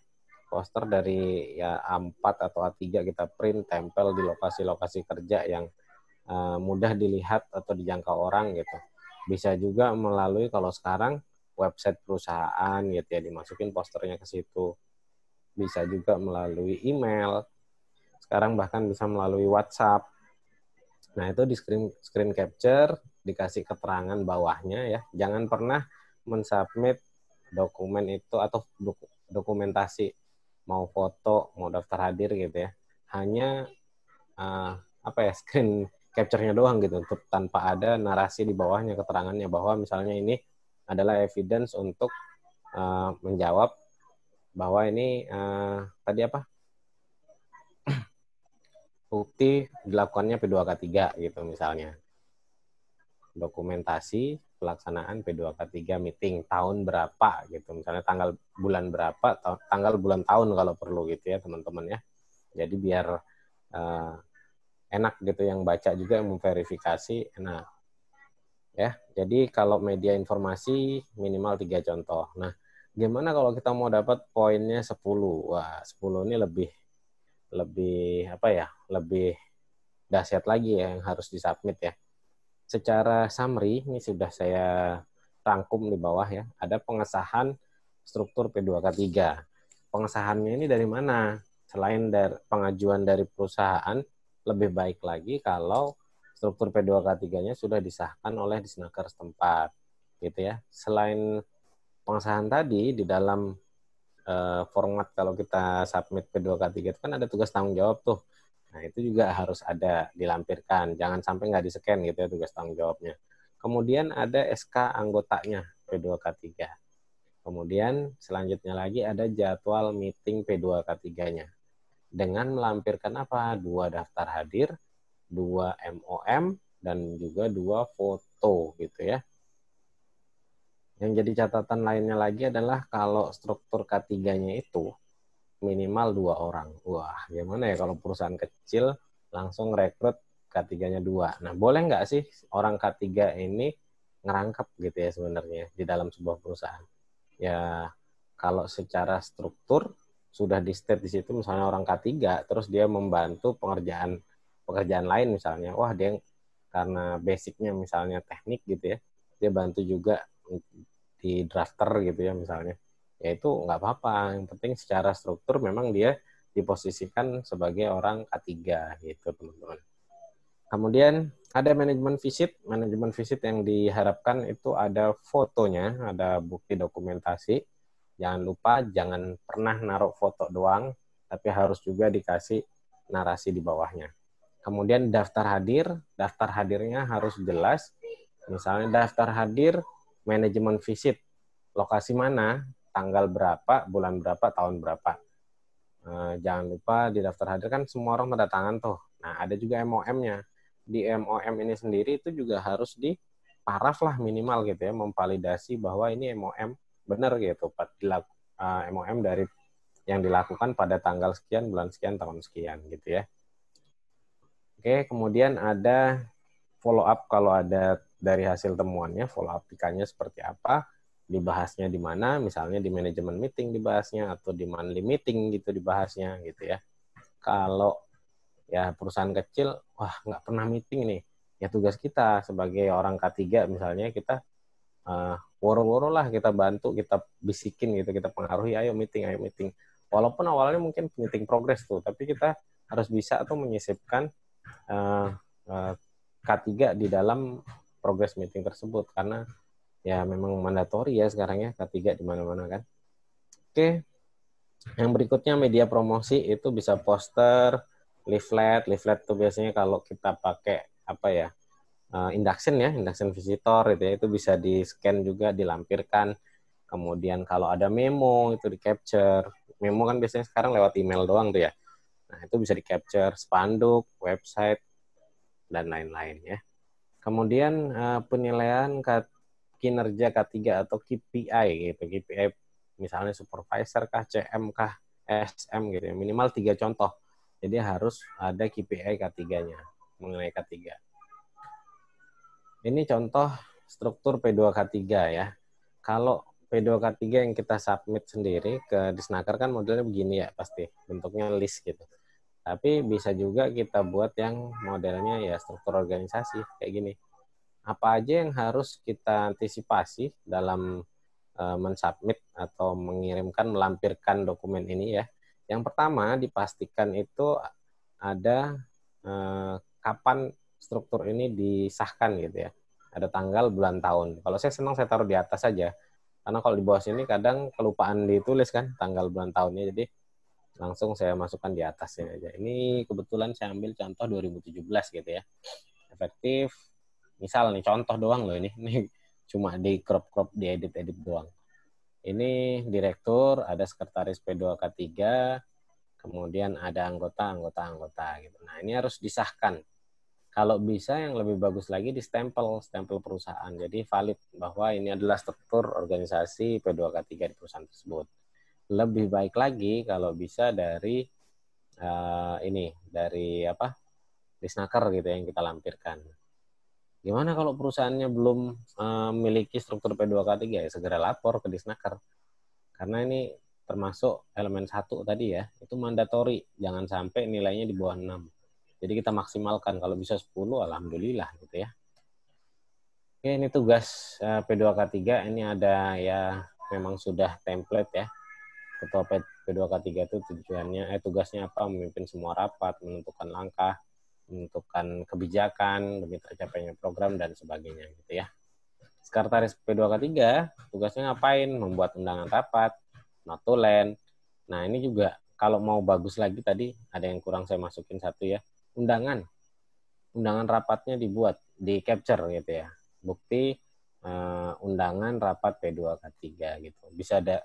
Poster dari ya A4 atau A3 kita print, tempel di lokasi-lokasi kerja yang mudah dilihat atau dijangkau orang gitu. Bisa juga melalui kalau sekarang website perusahaan gitu ya, dimasukin posternya ke situ. Bisa juga melalui email. Sekarang bahkan bisa melalui WhatsApp. Nah, itu di screen capture, dikasih keterangan bawahnya ya. Jangan pernah mensubmit dokumen itu atau dokumentasi mau foto, mau daftar hadir gitu ya. Hanya apa ya, screen capture-nya doang gitu, untuk tanpa ada narasi di bawahnya, keterangannya bahwa misalnya ini adalah evidence untuk menjawab bahwa ini tadi apa, bukti dilakukannya P2K3 gitu misalnya. Dokumentasi pelaksanaan P2K3 meeting tahun berapa gitu, misalnya tanggal bulan berapa, tanggal bulan tahun kalau perlu gitu ya teman-teman ya. Jadi biar enak gitu yang baca juga, yang memverifikasi enak. Ya, jadi kalau media informasi minimal 3 contoh. Nah, gimana kalau kita mau dapat poinnya 10? Wah, 10 ini lebih apa ya? Lebih dahsyat lagi ya yang harus disubmit ya. Secara summary ini sudah saya rangkum di bawah ya. Ada pengesahan struktur P2K3. Pengesahannya ini dari mana? Selain dari pengajuan dari perusahaan, lebih baik lagi kalau struktur P2K3-nya sudah disahkan oleh Disnaker setempat, gitu ya. Selain pengesahan tadi, di dalam format kalau kita submit P2K3 itu kan ada tugas tanggung jawab tuh. Nah, itu juga harus ada dilampirkan. Jangan sampai nggak di-scan gitu ya tugas tanggung jawabnya. Kemudian ada SK anggotanya P2K3. Kemudian selanjutnya lagi ada jadwal meeting P2K3-nya. Dengan melampirkan apa? 2 daftar hadir, 2 MOM, dan juga 2 foto gitu ya. Yang jadi catatan lainnya lagi adalah kalau struktur K3-nya itu minimal 2 orang. Wah, gimana ya kalau perusahaan kecil langsung rekrut K3-nya 2. Nah, boleh nggak sih orang K3 ini ngerangkap gitu ya sebenarnya di dalam sebuah perusahaan? Ya, kalau secara struktur sudah di state di situ misalnya orang K3, terus dia membantu pekerjaan lain misalnya. Wah, dia karena basicnya misalnya teknik gitu ya, dia bantu juga di drafter gitu ya misalnya. Ya itu nggak apa-apa. Yang penting secara struktur memang dia diposisikan sebagai orang K3 gitu teman-teman. Kemudian ada manajemen visit. Manajemen visit yang diharapkan itu ada fotonya, ada bukti dokumentasi. Jangan lupa, jangan pernah naruh foto doang, tapi harus juga dikasih narasi di bawahnya. Kemudian daftar hadirnya harus jelas. Misalnya daftar hadir, manajemen visit, lokasi mana, tanggal berapa, bulan berapa, tahun berapa. Jangan lupa di daftar hadir kan semua orang tanda tangan tuh. Nah, ada juga MOM-nya. Di MOM ini sendiri itu juga harus diparaf lah minimal gitu ya, memvalidasi bahwa ini MOM benar gitu, MOM dari yang dilakukan pada tanggal sekian, bulan sekian, tahun sekian gitu ya. Oke, kemudian ada follow up kalau ada dari hasil temuannya, follow up IK-nya seperti apa, dibahasnya di mana, misalnya di manajemen meeting dibahasnya, atau di monthly meeting gitu dibahasnya gitu ya. Kalau ya perusahaan kecil, wah nggak pernah meeting nih, ya tugas kita sebagai orang K3 misalnya, kita woro-woro lah kita bantu, kita bisikin gitu, kita pengaruhi, ayo meeting, ayo meeting. Walaupun awalnya mungkin meeting progress tuh, tapi kita harus bisa tuh menyisipkan K3 di dalam progress meeting tersebut, karena ya memang mandatori ya sekarang ya K3 di mana-mana kan. Oke, yang berikutnya media promosi itu bisa poster, leaflet tuh biasanya kalau kita pakai apa ya, induction visitor itu bisa di scan juga, dilampirkan. Kemudian kalau ada memo itu di capture. Memo kan biasanya sekarang lewat email doang tuh ya. Nah itu bisa di capture, spanduk, website dan lain-lain ya. Kemudian penilaian kinerja K3 atau KPI gitu. KPI misalnya supervisor kah, CM kah, SM gitu ya. Minimal 3 contoh. Jadi harus ada KPI K3-nya mengenai K3. Ini contoh struktur P2K3 ya. Kalau P2K3 yang kita submit sendiri ke Disnaker kan modelnya begini ya pasti. Bentuknya list gitu. Tapi bisa juga kita buat yang modelnya ya struktur organisasi kayak gini. Apa aja yang harus kita antisipasi dalam mensubmit atau mengirimkan, melampirkan dokumen ini ya. Yang pertama dipastikan itu ada kapan struktur ini disahkan gitu ya. Ada tanggal, bulan, tahun. Kalau saya senang saya taruh di atas saja. Karena kalau di bawah sini kadang kelupaan ditulis kan tanggal, bulan, tahunnya. Jadi langsung saya masukkan di atasnya aja. Ini kebetulan saya ambil contoh 2017 gitu ya. Efektif. Misal nih contoh doang loh ini. Ini cuma di crop-crop, di edit-edit doang. Ini direktur, ada sekretaris P2K3, kemudian ada anggota gitu. Nah, ini harus disahkan. Kalau bisa yang lebih bagus lagi di stempel perusahaan. Jadi valid bahwa ini adalah struktur organisasi P2K3 di perusahaan tersebut. Lebih baik lagi kalau bisa dari dari Disnaker gitu yang kita lampirkan. Gimana kalau perusahaannya belum memiliki struktur P2K3 ya segera lapor ke Disnaker. Karena ini termasuk elemen 1 tadi ya, itu mandatori, jangan sampai nilainya di bawah 6. Jadi kita maksimalkan, kalau bisa 10 alhamdulillah gitu ya. Oke, ini tugas P2K3, ini ada ya memang sudah template ya. Ketua P2K3 itu tugasnya apa? Memimpin semua rapat, menentukan langkah, menentukan kebijakan demi tercapainya program dan sebagainya gitu ya. Sekretaris P2K3 tugasnya ngapain? Membuat undangan rapat, notulen. Nah ini juga kalau mau bagus lagi tadi ada yang kurang saya masukin satu ya. Undangan rapatnya dibuat, di capture gitu ya. Bukti undangan rapat P2K3 gitu.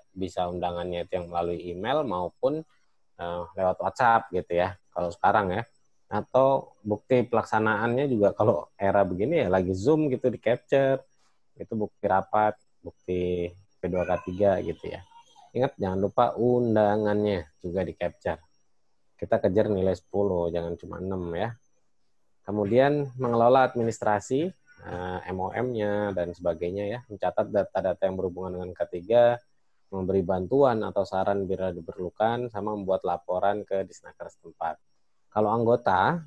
Bisa undangannya itu yang melalui email maupun lewat WhatsApp gitu ya. Kalau sekarang ya. Atau bukti pelaksanaannya juga kalau era begini ya lagi Zoom gitu di capture. Itu bukti rapat, bukti P2K3 gitu ya. Ingat jangan lupa undangannya juga di capture. Kita kejar nilai 10, jangan cuma 6 ya. Kemudian mengelola administrasi, MOM-nya dan sebagainya ya, mencatat data-data yang berhubungan dengan K3, memberi bantuan atau saran bila diperlukan, sama membuat laporan ke Disnaker setempat. Kalau anggota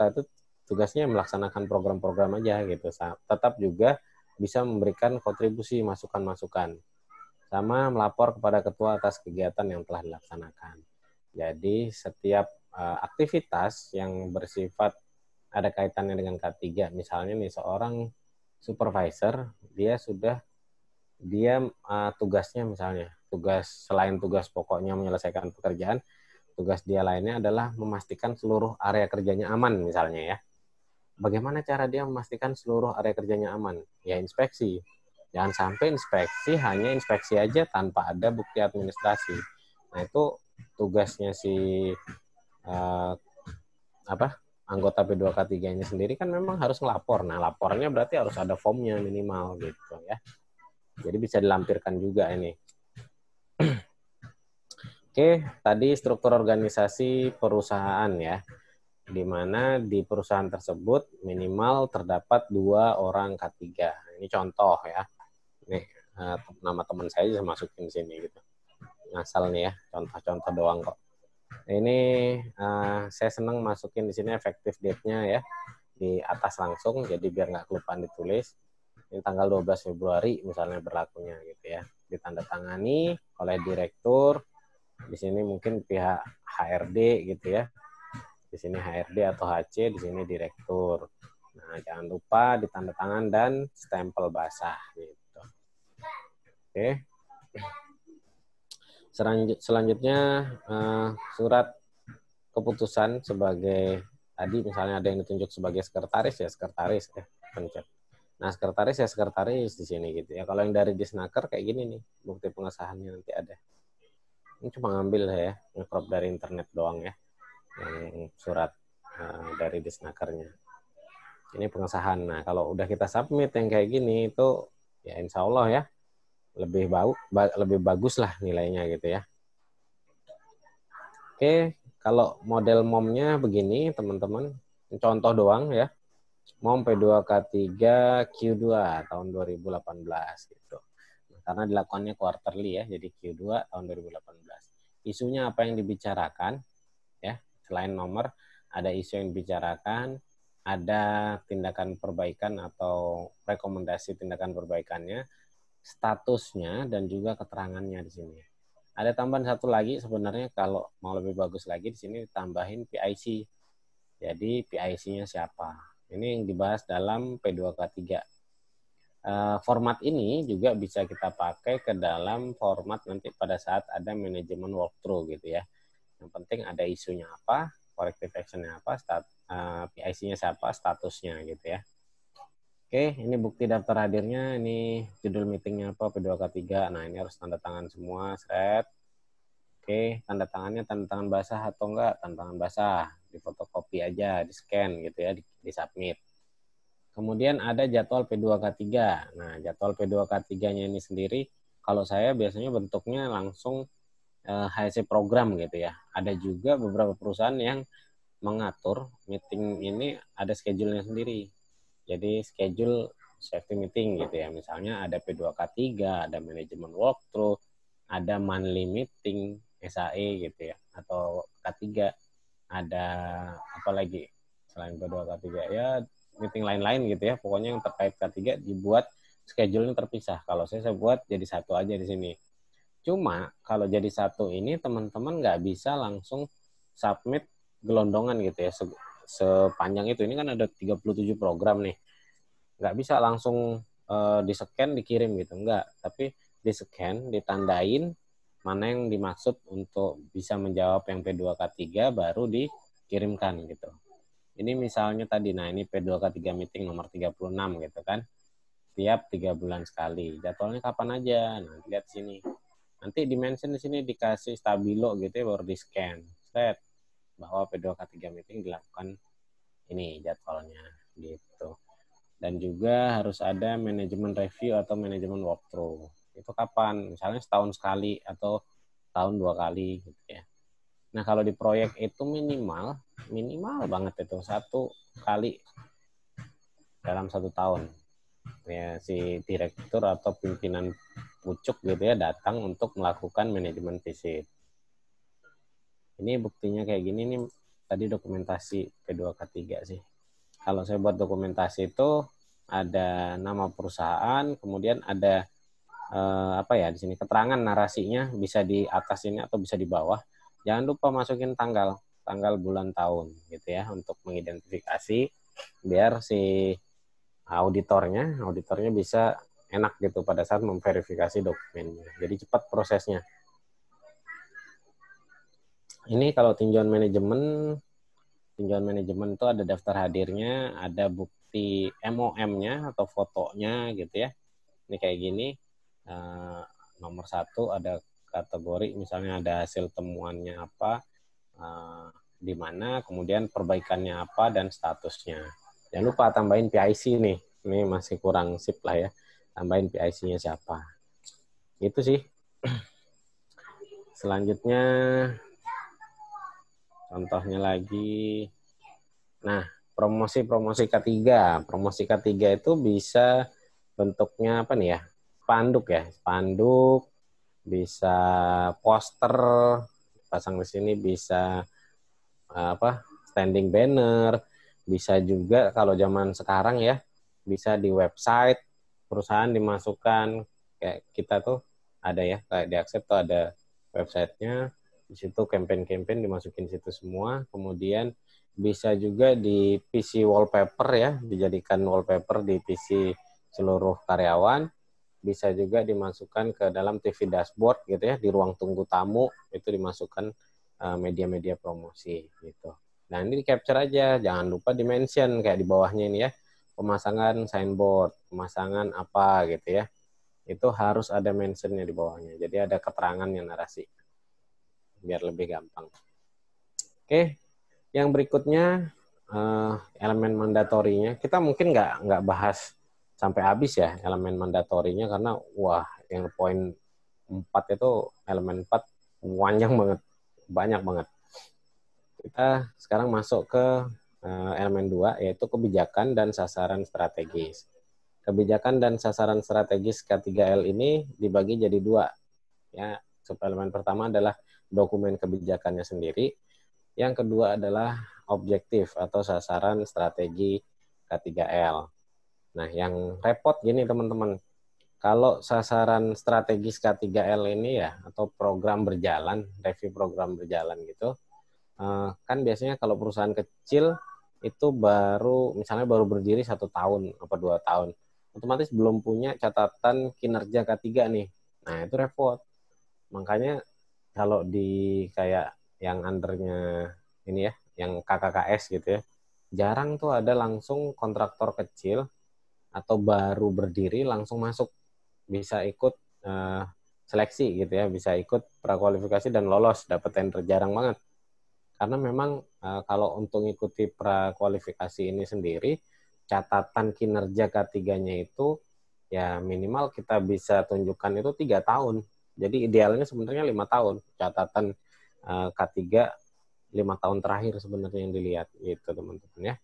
itu tugasnya melaksanakan program-program aja gitu. Tetap juga bisa memberikan kontribusi, masukan-masukan, sama melapor kepada ketua atas kegiatan yang telah dilaksanakan. Jadi setiap aktivitas yang bersifat ada kaitannya dengan K3, misalnya nih seorang supervisor, dia tugasnya misalnya, selain tugas pokoknya menyelesaikan pekerjaan, tugas dia lainnya adalah memastikan seluruh area kerjanya aman misalnya ya. Bagaimana cara dia memastikan seluruh area kerjanya aman? Ya inspeksi. Jangan sampai inspeksi hanya inspeksi aja tanpa ada bukti administrasi. Nah itu tugasnya si anggota P2K3 ini sendiri kan memang harus ngelapor. Nah, laporannya berarti harus ada formnya minimal gitu ya. Jadi bisa dilampirkan juga ini. Oke, tadi struktur organisasi perusahaan ya. Di mana di perusahaan tersebut minimal terdapat 2 orang K3. Ini contoh ya. Nih, nama teman saya bisa masukin sini gitu. Ngasal nih ya, contoh-contoh doang kok. Ini saya senang masukin di sini effective date-nya ya, di atas langsung, jadi biar nggak kelupaan ditulis. Ini tanggal 12 Februari misalnya berlakunya gitu ya. Ditandatangani oleh direktur, di sini mungkin pihak HRD gitu ya. Di sini HRD atau HC, di sini direktur. Nah, jangan lupa ditandatangan dan stempel basah gitu. Oke. Selanjutnya surat keputusan sebagai tadi misalnya ada yang ditunjuk sebagai sekretaris ya sekretaris pencet. Nah sekretaris ya sekretaris di sini gitu ya. Kalau yang dari Disnaker kayak gini nih bukti pengesahannya nanti ada. Ini cuma ngambil ya nge-crop dari internet doang ya yang surat dari Disnakernya. Ini pengesahan. Nah kalau udah kita submit yang kayak gini itu ya insya Allah ya lebih bagus lah nilainya gitu ya. Oke, kalau model MOM-nya begini teman-teman, contoh doang ya. MOM P2K3 Q2 tahun 2018 gitu. Karena dilakukannya quarterly ya, jadi Q2 tahun 2018. Isunya apa yang dibicarakan ya, selain nomor ada isu yang dibicarakan, ada tindakan perbaikan atau rekomendasi tindakan perbaikannya, statusnya dan juga keterangannya di sini. Ada tambahan satu lagi sebenarnya kalau mau lebih bagus lagi di sini ditambahin PIC. Jadi PIC-nya siapa? Ini yang dibahas dalam P2K3. Format ini juga bisa kita pakai ke dalam format nanti pada saat ada manajemen walkthrough gitu ya. Yang penting ada isunya apa, corrective action-nya apa, PIC-nya siapa, statusnya gitu ya. Oke, ini bukti daftar hadirnya, ini judul meetingnya apa, P2K3. Nah, ini harus tanda tangan semua, set. Oke, tanda tangannya tanda tangan basah atau enggak? Tanda tangan basah, di fotokopi aja, di scan gitu ya, di submit. Kemudian ada jadwal P2K3. Nah, jadwal P2K3-nya ini sendiri, kalau saya biasanya bentuknya langsung HC program gitu ya. Ada juga beberapa perusahaan yang mengatur meeting ini ada schedule-nya sendiri. Jadi schedule safety meeting gitu ya. Misalnya ada P2K3, ada manajemen walkthrough, ada monthly meeting, SAE gitu ya. Atau K3, ada apa lagi selain P2K3 ya meeting lain-lain gitu ya. Pokoknya yang terkait K3 dibuat schedule-nya terpisah. Kalau saya buat jadi satu aja di sini. Cuma kalau jadi satu ini teman-teman nggak bisa langsung submit gelondongan gitu ya sepanjang itu. Ini kan ada 37 program nih. Nggak bisa langsung di-scan, dikirim gitu. Nggak. Tapi di-scan, ditandain mana yang dimaksud untuk bisa menjawab yang P2K3 baru dikirimkan gitu. Ini misalnya tadi, nah ini P2K3 meeting nomor 36 gitu kan. Tiap 3 bulan sekali. Jadwalnya kapan aja? Nah, lihat sini. Nanti dimention di sini dikasih stabilo gitu ya, baru di-scan. Set bahwa P2K3 meeting dilakukan ini jadwalnya gitu. Dan juga harus ada manajemen review atau manajemen walkthrough. Itu kapan? Misalnya setahun sekali atau tahun 2 kali gitu ya. Nah, kalau di proyek itu minimal banget itu 1 kali dalam 1 tahun. Ya, si direktur atau pimpinan pucuk gitu ya datang untuk melakukan manajemen visit. Ini buktinya kayak gini nih, tadi dokumentasi kedua ketiga sih. Kalau saya buat dokumentasi itu ada nama perusahaan, kemudian ada apa ya di sini keterangan narasinya bisa di atas ini atau bisa di bawah. Jangan lupa masukin tanggal bulan tahun gitu ya untuk mengidentifikasi biar si auditornya bisa enak gitu pada saat memverifikasi dokumennya. Jadi cepat prosesnya. Ini kalau tinjauan manajemen itu ada daftar hadirnya, ada bukti MOM-nya atau fotonya gitu ya. Ini kayak gini. Nomor 1 ada kategori, misalnya ada hasil temuannya apa, di mana, kemudian perbaikannya apa, dan statusnya. Jangan lupa tambahin PIC nih. Ini masih kurang sip lah ya. Tambahin PIC-nya siapa. Itu sih. Selanjutnya, contohnya lagi. Nah, promosi K3. Promosi K3 itu bisa bentuknya apa nih ya? Spanduk ya. Spanduk, bisa poster, pasang di sini, bisa apa? Standing banner, bisa juga kalau zaman sekarang ya, bisa di website perusahaan dimasukkan kayak kita tuh ada ya, kayak di Accept tuh ada websitenya, di situ campaign-campaign dimasukin situ semua, kemudian bisa juga di PC wallpaper ya, dijadikan wallpaper di PC seluruh karyawan, bisa juga dimasukkan ke dalam TV dashboard gitu ya, di ruang tunggu tamu itu dimasukkan media-media promosi gitu. Nah ini di capture aja, jangan lupa di mention kayak di bawahnya ini ya, pemasangan signboard, pemasangan apa gitu ya, itu harus ada mentionnya di bawahnya, jadi ada keterangannya narasi biar lebih gampang. Oke, yang berikutnya elemen mandatorinya, kita mungkin nggak bahas sampai habis ya elemen mandatorinya karena wah yang poin 4 itu elemen 4 panjang banget, banyak banget. Kita sekarang masuk ke elemen 2 yaitu kebijakan dan sasaran strategis. Kebijakan dan sasaran strategis K3L ini dibagi jadi 2. Ya, subelemen pertama adalah dokumen kebijakannya sendiri. Yang kedua adalah objektif atau sasaran strategi K3L. Nah, yang repot gini teman-teman. Kalau sasaran strategis K3L ini ya, atau program berjalan, review program berjalan gitu, kan biasanya kalau perusahaan kecil itu misalnya baru berdiri 1 tahun apa 2 tahun, otomatis belum punya catatan kinerja K3 nih. Nah itu repot. Makanya kalau di kayak yang undernya ini ya, yang KKKS gitu ya, jarang tuh ada langsung kontraktor kecil atau baru berdiri langsung masuk, bisa ikut seleksi gitu ya, bisa ikut prakualifikasi dan lolos dapat tender, jarang banget. Karena memang kalau untuk mengikuti prakualifikasi ini sendiri, catatan kinerja K3-nya itu ya minimal kita bisa tunjukkan itu 3 tahun. Jadi idealnya sebenarnya 5 tahun. Catatan K3 5 tahun terakhir sebenarnya yang dilihat gitu teman-teman ya.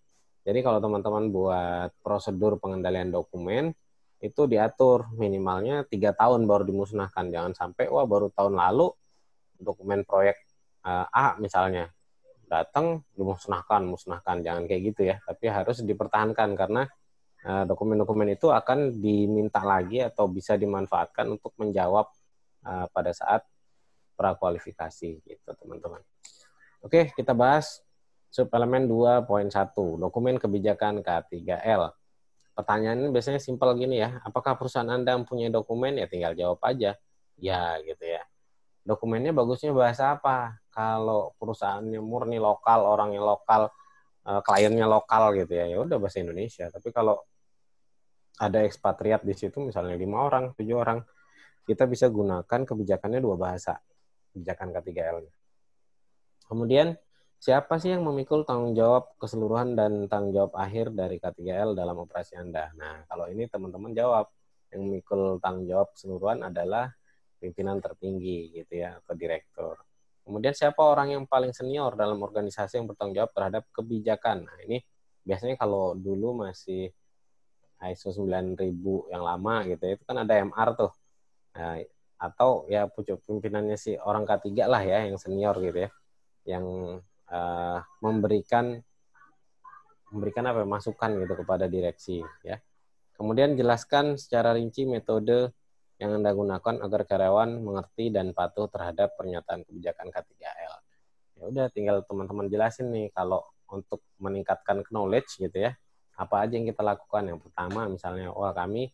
Jadi kalau teman-teman buat prosedur pengendalian dokumen itu diatur minimalnya 3 tahun baru dimusnahkan. Jangan sampai wah baru tahun lalu dokumen proyek A misalnya datang musnahkan, jangan kayak gitu ya, tapi harus dipertahankan karena dokumen-dokumen itu akan diminta lagi atau bisa dimanfaatkan untuk menjawab pada saat prakualifikasi gitu teman-teman. Oke, kita bahas subelemen 2.1 dokumen kebijakan K3L. Pertanyaannya biasanya simpel gini ya, apakah perusahaan Anda mempunyai dokumen? Ya tinggal jawab aja ya gitu ya. Dokumennya bagusnya bahasa apa? Kalau perusahaannya murni lokal, orangnya lokal, kliennya lokal gitu ya, ya udah bahasa Indonesia. Tapi kalau ada ekspatriat di situ, misalnya 5 orang, 7 orang, kita bisa gunakan kebijakannya 2 bahasa, kebijakan K3L-nya. Kemudian, siapa sih yang memikul tanggung jawab keseluruhan dan tanggung jawab akhir dari K3L dalam operasi Anda? Nah, kalau ini teman-teman jawab, yang memikul tanggung jawab keseluruhan adalah pimpinan tertinggi gitu ya, atau direktur. Kemudian siapa orang yang paling senior dalam organisasi yang bertanggung jawab terhadap kebijakan. Nah, ini biasanya kalau dulu masih ISO 9000 yang lama gitu ya, itu kan ada MR tuh. Nah, atau ya pucuk pimpinannya si orang ketiga lah ya, yang senior gitu ya, yang memberikan apa masukan gitu kepada direksi ya. Kemudian jelaskan secara rinci metode yang Anda gunakan agar karyawan mengerti dan patuh terhadap pernyataan kebijakan K3L. Ya udah tinggal teman-teman jelasin nih kalau untuk meningkatkan knowledge gitu ya. Apa aja yang kita lakukan? Yang pertama misalnya kami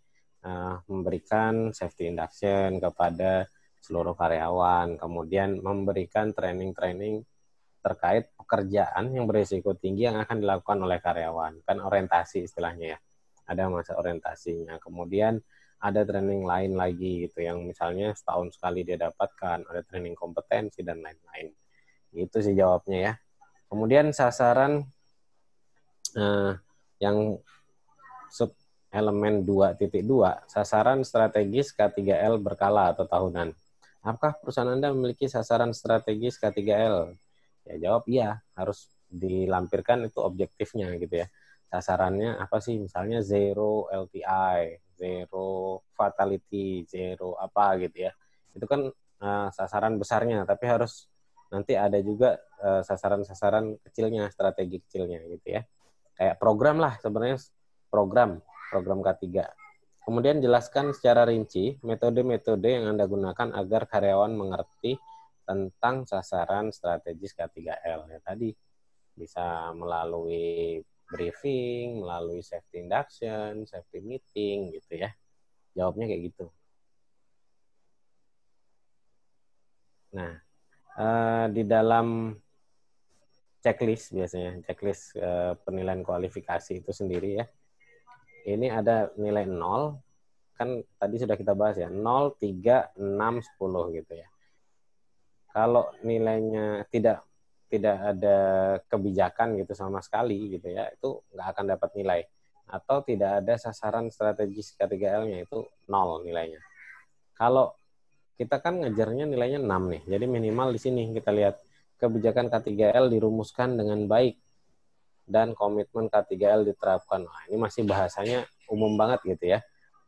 memberikan safety induction kepada seluruh karyawan, kemudian memberikan training-training terkait pekerjaan yang berisiko tinggi yang akan dilakukan oleh karyawan. Kan orientasi istilahnya ya. Ada masa orientasinya. Kemudian ada training lain lagi gitu yang misalnya setahun sekali dia dapatkan, ada training kompetensi dan lain-lain. Itu sih jawabnya ya. Kemudian sasaran yang sub elemen 2.2, sasaran strategis K3L berkala atau tahunan. Apakah perusahaan Anda memiliki sasaran strategis K3L? Ya jawab iya, harus dilampirkan itu objektifnya gitu ya. Sasarannya apa sih? Misalnya zero LTI, zero fatality, zero apa gitu ya. Itu kan sasaran besarnya, tapi harus nanti ada juga sasaran-sasaran kecilnya, strategi kecilnya gitu ya. Kayak program lah sebenarnya, program K3. Kemudian jelaskan secara rinci metode-metode yang Anda gunakan agar karyawan mengerti tentang sasaran strategis K3L. Ya, tadi bisa melalui briefing, melalui safety induction, safety meeting gitu ya. Jawabnya kayak gitu. Nah, di dalam checklist biasanya, checklist penilaian kualifikasi itu sendiri ya. Ini ada nilai 0, kan tadi sudah kita bahas ya, 0, 3, 6, 10 gitu ya. Kalau nilainya tidak ada kebijakan gitu sama sekali gitu ya, itu nggak akan dapat nilai. Atau tidak ada sasaran strategis K3L-nya, itu 0 nilainya. Kalau kita kan ngejarnya nilainya 6 nih, jadi minimal di sini kita lihat kebijakan K3L dirumuskan dengan baik dan komitmen K3L diterapkan. Nah, ini masih bahasanya umum banget gitu ya.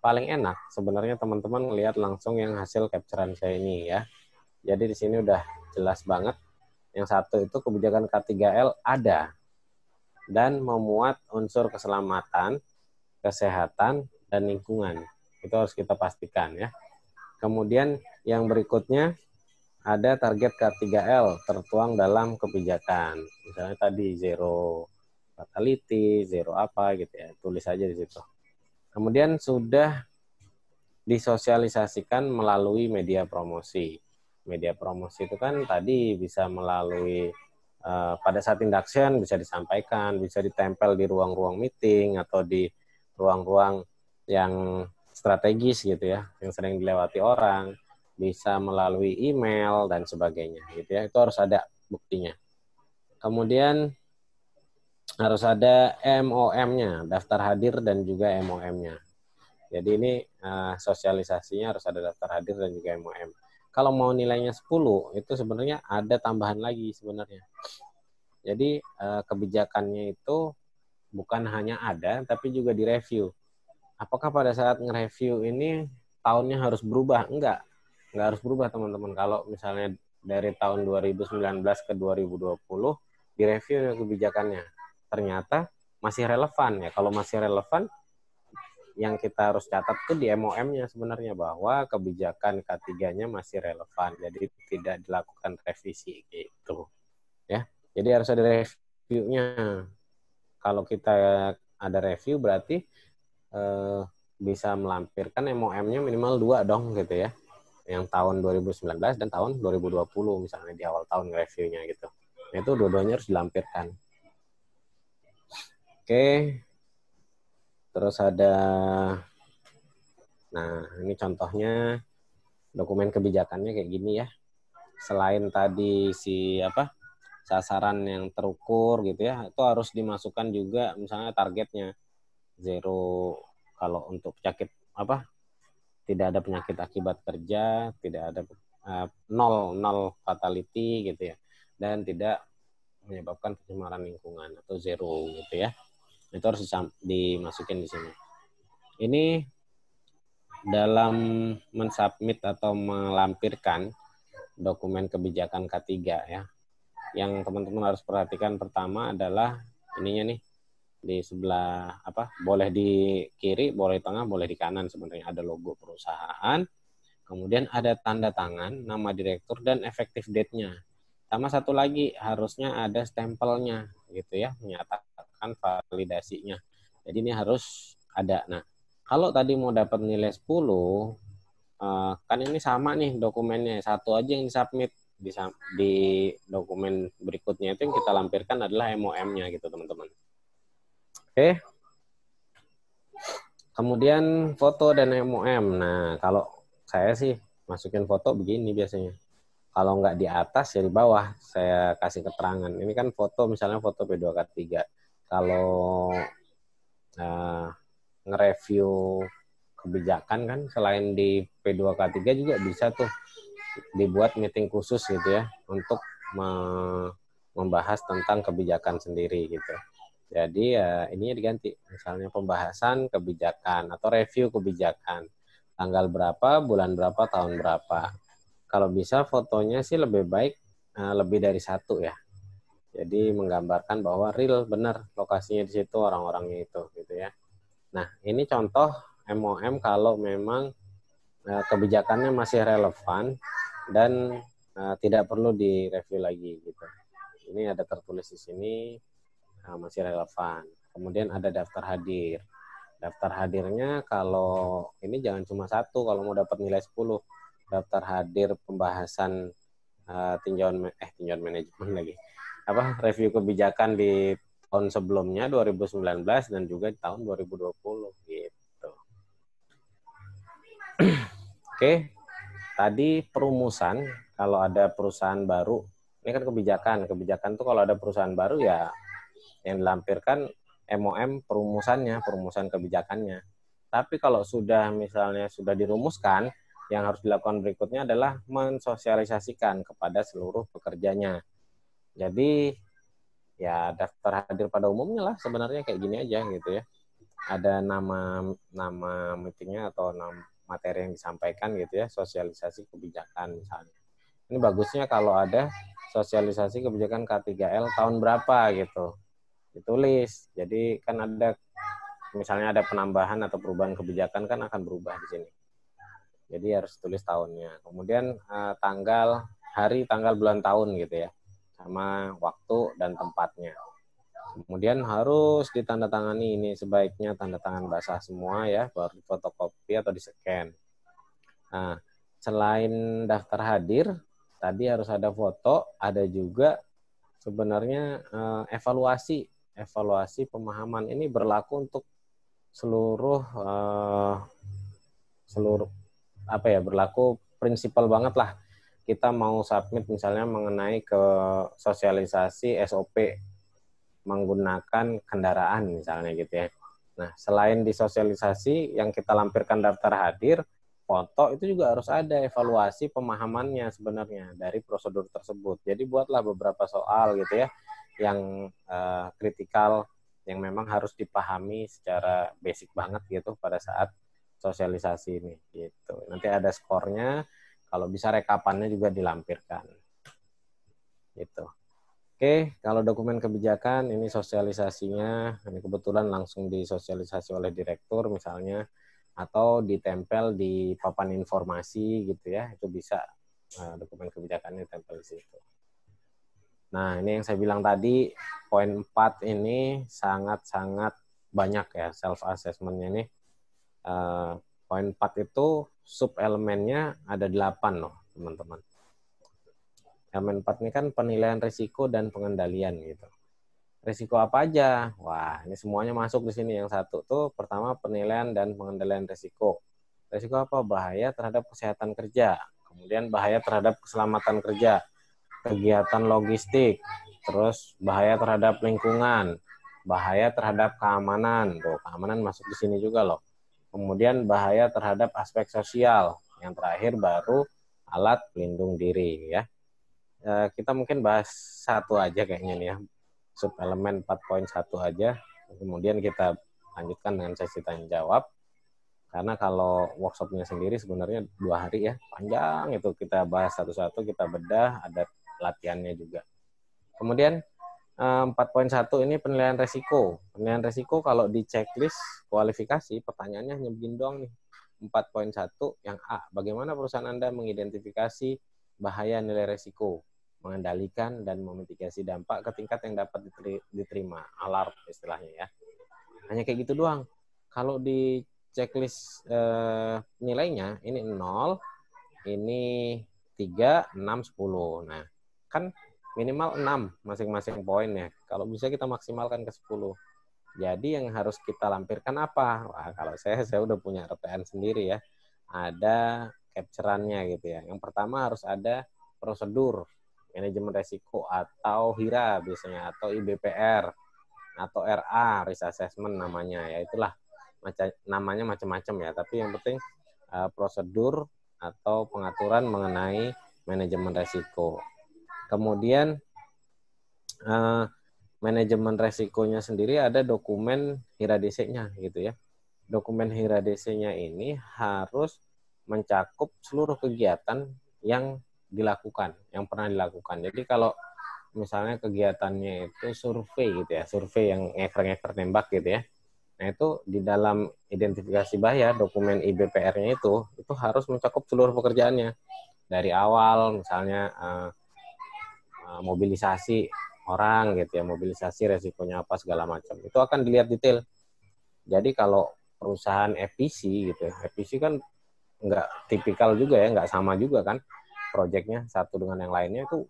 Paling enak sebenarnya teman-teman ngelihat langsung yang hasil capturean saya ini ya. Jadi di sini udah jelas banget. Yang satu itu kebijakan K3L ada dan memuat unsur keselamatan, kesehatan, dan lingkungan. Itu harus kita pastikan ya. Kemudian yang berikutnya ada target K3L tertuang dalam kebijakan. Misalnya tadi zero fatality, zero apa gitu ya, tulis aja di situ. Kemudian sudah disosialisasikan melalui media promosi. Media promosi itu kan tadi bisa melalui pada saat induction bisa disampaikan, bisa ditempel di ruang-ruang meeting atau di ruang-ruang yang strategis gitu ya, yang sering dilewati orang, bisa melalui email dan sebagainya gitu ya. Itu harus ada buktinya. Kemudian harus ada MOM-nya, daftar hadir dan juga MOM-nya. Jadi ini sosialisasinya harus ada daftar hadir dan juga MOM. Kalau mau nilainya 10, itu sebenarnya ada tambahan lagi sebenarnya. Jadi kebijakannya itu bukan hanya ada, tapi juga direview. Apakah pada saat nge-review ini tahunnya harus berubah? Enggak harus berubah teman-teman. Kalau misalnya dari tahun 2019 ke 2020, direview kebijakannya. Ternyata masih relevan ya. Kalau masih relevan, yang kita harus catat itu di MOM-nya sebenarnya bahwa kebijakan K3-nya masih relevan, jadi tidak dilakukan revisi gitu ya. Jadi harus ada review-nya. Kalau kita ada review berarti bisa melampirkan MOM-nya minimal 2 dong gitu ya. Yang tahun 2019 dan tahun 2020 misalnya di awal tahun review-nya gitu. Nah, itu dua-duanya harus dilampirkan. Oke. Terus ada, nah ini contohnya dokumen kebijakannya kayak gini ya. Selain tadi sasaran yang terukur gitu ya, itu harus dimasukkan juga misalnya targetnya zero kalau untuk penyakit tidak ada penyakit akibat kerja, tidak ada nol fatality gitu ya, dan tidak menyebabkan pencemaran lingkungan atau zero gitu ya. Itu harus dimasukin di sini. Ini dalam mensubmit atau melampirkan dokumen kebijakan K3 ya. Yang teman-teman harus perhatikan pertama adalah ininya nih, di sebelah boleh di kiri, boleh di tengah, boleh di kanan, sebenarnya ada logo perusahaan, kemudian ada tanda tangan, nama direktur, dan effective date-nya. Sama satu lagi, harusnya ada stempelnya gitu ya, menyatakan validasinya. Jadi ini harus ada. Nah, kalau tadi mau dapat nilai 10, kan ini sama nih dokumennya, satu aja yang disubmit. Di dokumen berikutnya itu yang kita lampirkan adalah MOM-nya gitu teman-teman. Oke. Kemudian foto dan MOM. Nah, kalau saya sih masukin foto begini biasanya. Kalau nggak di atas ya di bawah saya kasih keterangan. Ini kan foto, misalnya foto P2K3. Kalau nge-review kebijakan kan selain di P2K3 juga bisa tuh dibuat meeting khusus gitu ya untuk membahas tentang kebijakan sendiri gitu. Jadi ya ininya diganti, misalnya pembahasan kebijakan atau review kebijakan, tanggal berapa, bulan berapa, tahun berapa. Kalau bisa fotonya sih lebih baik lebih dari satu ya. Jadi menggambarkan bahwa real benar lokasinya di situ, orang-orangnya itu gitu ya. Nah, ini contoh MOM kalau memang kebijakannya masih relevan dan tidak perlu direview lagi gitu. Ini ada tertulis di sini masih relevan. Kemudian ada daftar hadir. Daftar hadirnya kalau ini jangan cuma satu kalau mau dapat nilai 10. Daftar hadir pembahasan tinjauan manajemen lagi. Review kebijakan di tahun sebelumnya 2019 dan juga di tahun 2020 gitu. Oke. Tadi perumusan, kalau ada perusahaan baru, ini kan kebijakan tuh kalau ada perusahaan baru ya yang dilampirkan MOM perumusan kebijakannya. Tapi kalau misalnya sudah dirumuskan, yang harus dilakukan berikutnya adalah mensosialisasikan kepada seluruh pekerjanya. Jadi ya daftar hadir pada umumnya lah sebenarnya kayak gini aja gitu ya. Ada nama meetingnya atau nama materi yang disampaikan gitu ya, sosialisasi kebijakan misalnya. Ini bagusnya kalau ada sosialisasi kebijakan K3L tahun berapa gitu, ditulis. Jadi kan ada misalnya ada penambahan atau perubahan kebijakan kan akan berubah di sini. Jadi harus tulis tahunnya. Kemudian tanggal, hari, tanggal, bulan, tahun gitu ya, sama waktu dan tempatnya. Kemudian harus ditandatangani, ini sebaiknya tanda tangan basah semua ya, baru fotokopi atau di-scan. Nah, selain daftar hadir, tadi harus ada foto, ada juga sebenarnya evaluasi pemahaman. Ini berlaku untuk seluruh berlaku prinsipal banget lah. Kita mau submit misalnya mengenai ke sosialisasi SOP menggunakan kendaraan misalnya gitu ya. Nah, selain disosialisasi yang kita lampirkan daftar hadir, foto itu juga harus ada evaluasi pemahamannya sebenarnya dari prosedur tersebut. Jadi buatlah beberapa soal gitu ya yang kritikal yang memang harus dipahami secara basic banget gitu pada saat sosialisasi ini gitu. Nanti ada skornya, kalau bisa rekapannya juga dilampirkan. Gitu. Oke, kalau dokumen kebijakan ini sosialisasinya, ini kebetulan langsung disosialisasi oleh direktur misalnya, atau ditempel di papan informasi gitu ya, itu bisa dokumen kebijakannya ditempel di situ. Nah, ini yang saya bilang tadi, poin 4 ini sangat-sangat banyak ya self assessment-nya nih. Poin 4 itu sub elemennya ada 8 loh, teman-teman. Elemen 4 ini kan penilaian risiko dan pengendalian gitu. Risiko apa aja? Wah, ini semuanya masuk di sini. Yang satu tuh pertama penilaian dan pengendalian risiko. Risiko apa? Bahaya terhadap kesehatan kerja. Kemudian bahaya terhadap keselamatan kerja. Kegiatan logistik. Terus bahaya terhadap lingkungan. Bahaya terhadap keamanan. Tuh, keamanan masuk di sini juga loh. Kemudian bahaya terhadap aspek sosial. Yang terakhir baru alat pelindung diri ya. Kita mungkin bahas satu aja kayaknya nih ya, sub elemen 4.1 aja, kemudian kita lanjutkan dengan sesi tanya jawab. Karena kalau workshopnya sendiri sebenarnya 2 hari ya, panjang itu kita bahas satu-satu, kita bedah, ada latihannya juga. Kemudian 4.1 ini penilaian resiko. Penilaian resiko kalau di checklist kualifikasi, pertanyaannya hanya begini doang nih. 4.1 yang A, bagaimana perusahaan Anda mengidentifikasi bahaya nilai resiko, mengendalikan dan memitigasi dampak ke tingkat yang dapat diterima, alarm istilahnya ya. Hanya kayak gitu doang. Kalau di checklist nilainya ini 0, ini 3, 6, 10. Nah, kan minimal 6 masing-masing poin ya. Kalau bisa kita maksimalkan ke 10. Jadi yang harus kita lampirkan apa? Wah, kalau saya udah punya RPN sendiri ya. Ada capture-annya gitu ya. Yang pertama harus ada prosedur manajemen resiko atau HIRA biasanya, atau IBPR atau RA, risk assessment namanya ya. Itulah namanya macam-macam ya, tapi yang penting prosedur atau pengaturan mengenai manajemen resiko. Kemudian manajemen resikonya sendiri ada dokumen HIRA-DC-nya gitu ya. Dokumen HIRA-DC-nya ini harus mencakup seluruh kegiatan yang dilakukan, yang pernah dilakukan. Jadi kalau misalnya kegiatannya itu survei gitu ya, survei yang ngeker-ngeker nembak gitu ya. Nah, itu di dalam identifikasi bahaya, dokumen IBPR-nya itu harus mencakup seluruh pekerjaannya. Dari awal, misalnya mobilisasi orang gitu ya, mobilisasi resikonya apa segala macam. Itu akan dilihat detail. Jadi kalau perusahaan FPC gitu ya, FPC kan nggak tipikal juga ya, nggak sama juga kan proyeknya satu dengan yang lainnya, itu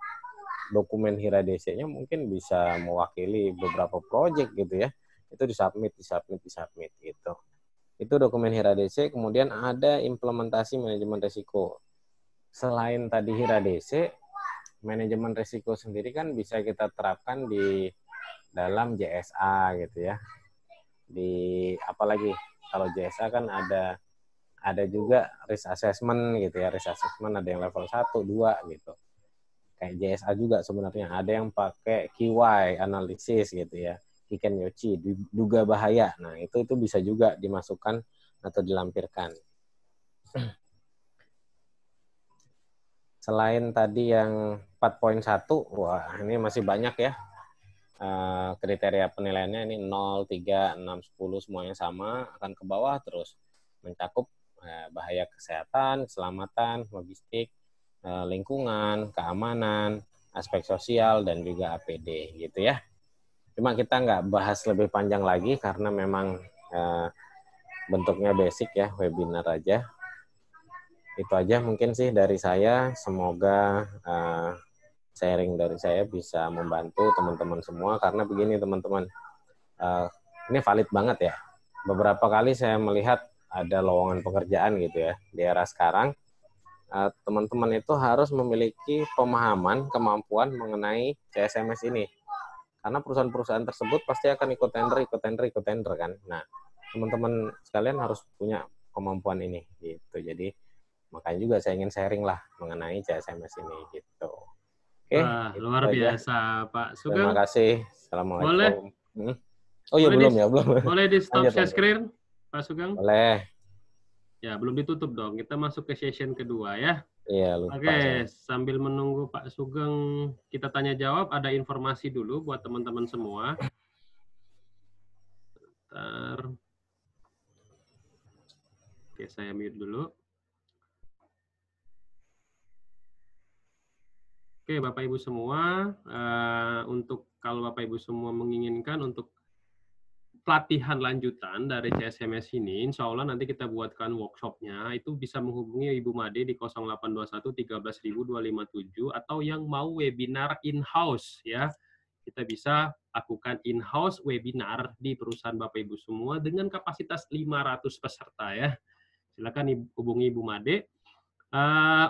dokumen HIRA-DC-nya mungkin bisa mewakili beberapa proyek gitu ya. Itu disubmit gitu. Itu dokumen HIRA-DC, kemudian ada implementasi manajemen risiko. Selain tadi HIRA-DC, manajemen risiko sendiri kan bisa kita terapkan di dalam JSA gitu ya. Di apalagi kalau JSA kan ada juga risk assessment gitu ya. Risk assessment ada yang level 1, 2 gitu. Kayak JSA juga sebenarnya ada yang pakai QI analisis gitu ya. Kiken Yochi, duga bahaya. Nah, itu bisa juga dimasukkan atau dilampirkan. Selain tadi yang 4.1, wah ini masih banyak ya. Kriteria penilaiannya ini 0, 3, 6, 10 semuanya sama, akan ke bawah terus. Mencakup bahaya kesehatan, keselamatan, logistik, lingkungan, keamanan, aspek sosial, dan juga APD gitu ya. Cuma kita nggak bahas lebih panjang lagi karena memang bentuknya basic ya, webinar aja. Itu aja mungkin sih dari saya. Semoga sharing dari saya bisa membantu teman-teman semua, karena begini teman-teman, ini valid banget ya. Beberapa kali saya melihat ada lowongan pekerjaan gitu ya di era sekarang. Teman-teman itu harus memiliki pemahaman, kemampuan mengenai CSMS ini. Karena perusahaan-perusahaan tersebut pasti akan ikut tender kan. Nah, teman-teman sekalian harus punya kemampuan ini gitu. Jadi makanya juga saya ingin sharing lah mengenai CSMS ini gitu. Oke,
wah,
itu
luar
aja.
biasa Pak
Terima
Sugeng.
kasih.
Boleh?
Assalamualaikum. Oh iya, belum ya, belum.
Boleh di stop
Lanjut,
share
lanjut.
screen, Pak Sugeng?
Boleh.
Ya, belum ditutup dong. Kita masuk ke session kedua ya.
Iya, lupa saya.
Oke, sambil menunggu Pak Sugeng kita tanya jawab, ada informasi dulu buat teman-teman semua. Bentar. Oke, saya mute dulu. Oke, Bapak Ibu semua, untuk kalau Bapak Ibu semua menginginkan untuk pelatihan lanjutan dari CSMS ini, insya Allah nanti kita buatkan workshopnya, itu bisa menghubungi Ibu Made di 0821 13.257, atau yang mau webinar in-house ya, kita bisa lakukan in-house webinar di perusahaan Bapak Ibu semua dengan kapasitas 500 peserta ya. Silakan hubungi Ibu Made.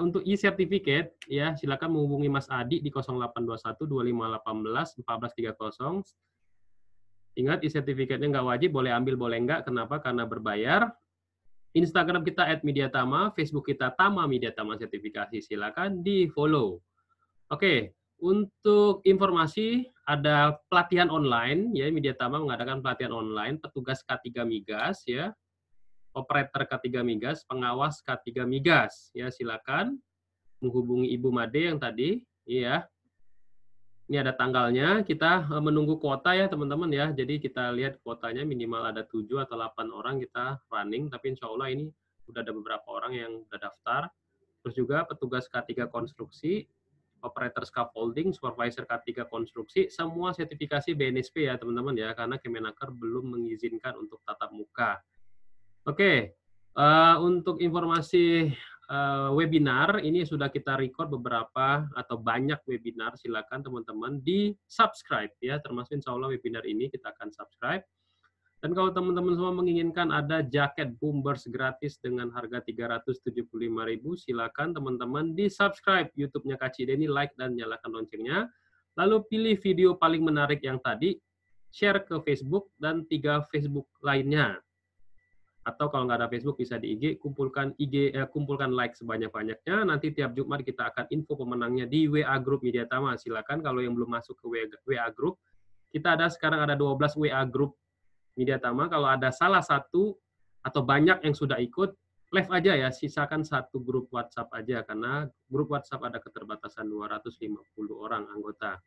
Untuk e-certificate ya, silakan menghubungi Mas Adi di 0821 2518 1430. Ingat, e-sertifikatnya nggak wajib, boleh ambil, boleh nggak. Kenapa? Karena berbayar. Instagram kita @mediatama, Facebook kita Tama Media Tama Sertifikasi. Silakan di-follow. Oke, untuk informasi ada pelatihan online ya, Media Tama mengadakan pelatihan online petugas K3 Migas ya, operator K3 Migas, pengawas K3 Migas ya, silakan menghubungi Ibu Made yang tadi ya. Ini ada tanggalnya, kita menunggu kuota ya teman-teman ya. Jadi kita lihat kuotanya minimal ada 7 atau 8 orang kita running, tapi insya Allah ini udah ada beberapa orang yang udah daftar. Terus juga petugas K3 konstruksi, operator scaffolding, supervisor K3 konstruksi, semua sertifikasi BNSP ya teman-teman ya, karena Kemenaker belum mengizinkan untuk tatap muka. Oke, untuk informasi webinar, ini sudah kita record beberapa atau banyak webinar, silakan teman-teman di-subscribe ya, termasuk insya Allah webinar ini kita akan subscribe. Dan kalau teman-teman semua menginginkan ada jaket Boomers gratis dengan harga 375.000, silakan teman-teman di-subscribe YouTube-nya Kak Cideni, like dan nyalakan loncengnya. Lalu pilih video paling menarik yang tadi, share ke Facebook dan 3 Facebook lainnya. Atau kalau nggak ada Facebook bisa di IG, kumpulkan like sebanyak-banyaknya. Nanti tiap Jumat kita akan info pemenangnya di WA Group Media Tama. Silakan kalau yang belum masuk ke WA Group, kita sekarang ada 12 WA Group Media Tama. Kalau ada salah satu atau banyak yang sudah ikut, live aja ya, sisakan satu grup WhatsApp aja, karena grup WhatsApp ada keterbatasan 250 orang anggota.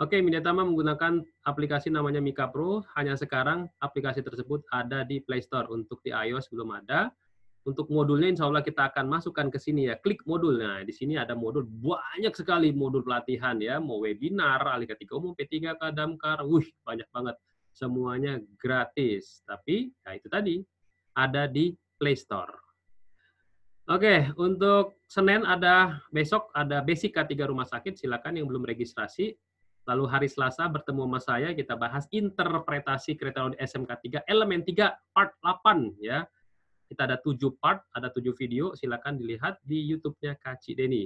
Oke, Media Tama menggunakan aplikasi namanya Mika Pro. Hanya sekarang aplikasi tersebut ada di Play Store. Untuk di iOS belum ada. Untuk modulnya insya Allah kita akan masukkan ke sini ya. Klik modul. Nah, di sini ada modul, banyak sekali modul pelatihan ya. Mau webinar, ahli ketika umum, P3K, Damkar. Banyak banget. Semuanya gratis. Tapi, ya itu tadi, ada di Play Store. Oke, untuk Senin besok ada Basic K3 Rumah Sakit. Silakan yang belum registrasi. Lalu hari Selasa bertemu sama saya, kita bahas interpretasi kereta SMK 3, elemen 3, part 8. Ya. Kita ada 7 part, ada 7 video, silakan dilihat di YouTube-nya Kak Cideni.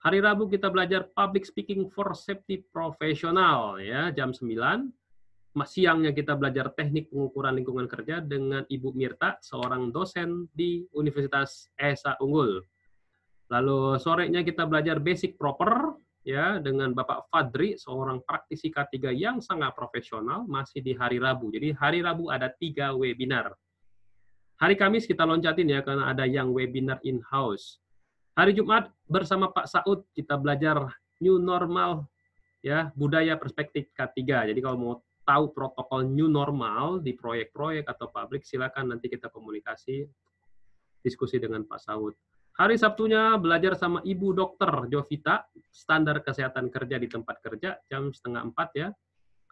Hari Rabu kita belajar public speaking for safety profesional, ya, jam 9. Siangnya kita belajar teknik pengukuran lingkungan kerja dengan Ibu Mirta, seorang dosen di Universitas Esa Unggul. Lalu sorenya kita belajar basic proper, ya, dengan Bapak Fadri, seorang praktisi K3 yang sangat profesional, masih di hari Rabu. Jadi hari Rabu ada 3 webinar. Hari Kamis kita loncatin ya, karena ada yang webinar in-house. Hari Jumat bersama Pak Saud kita belajar new normal, ya, budaya perspektif K3. Jadi kalau mau tahu protokol new normal di proyek-proyek atau pabrik, silakan nanti kita komunikasi, diskusi dengan Pak Saud. Hari Sabtunya belajar sama Ibu Dokter Jovita, standar kesehatan kerja di tempat kerja, jam 3:30 ya.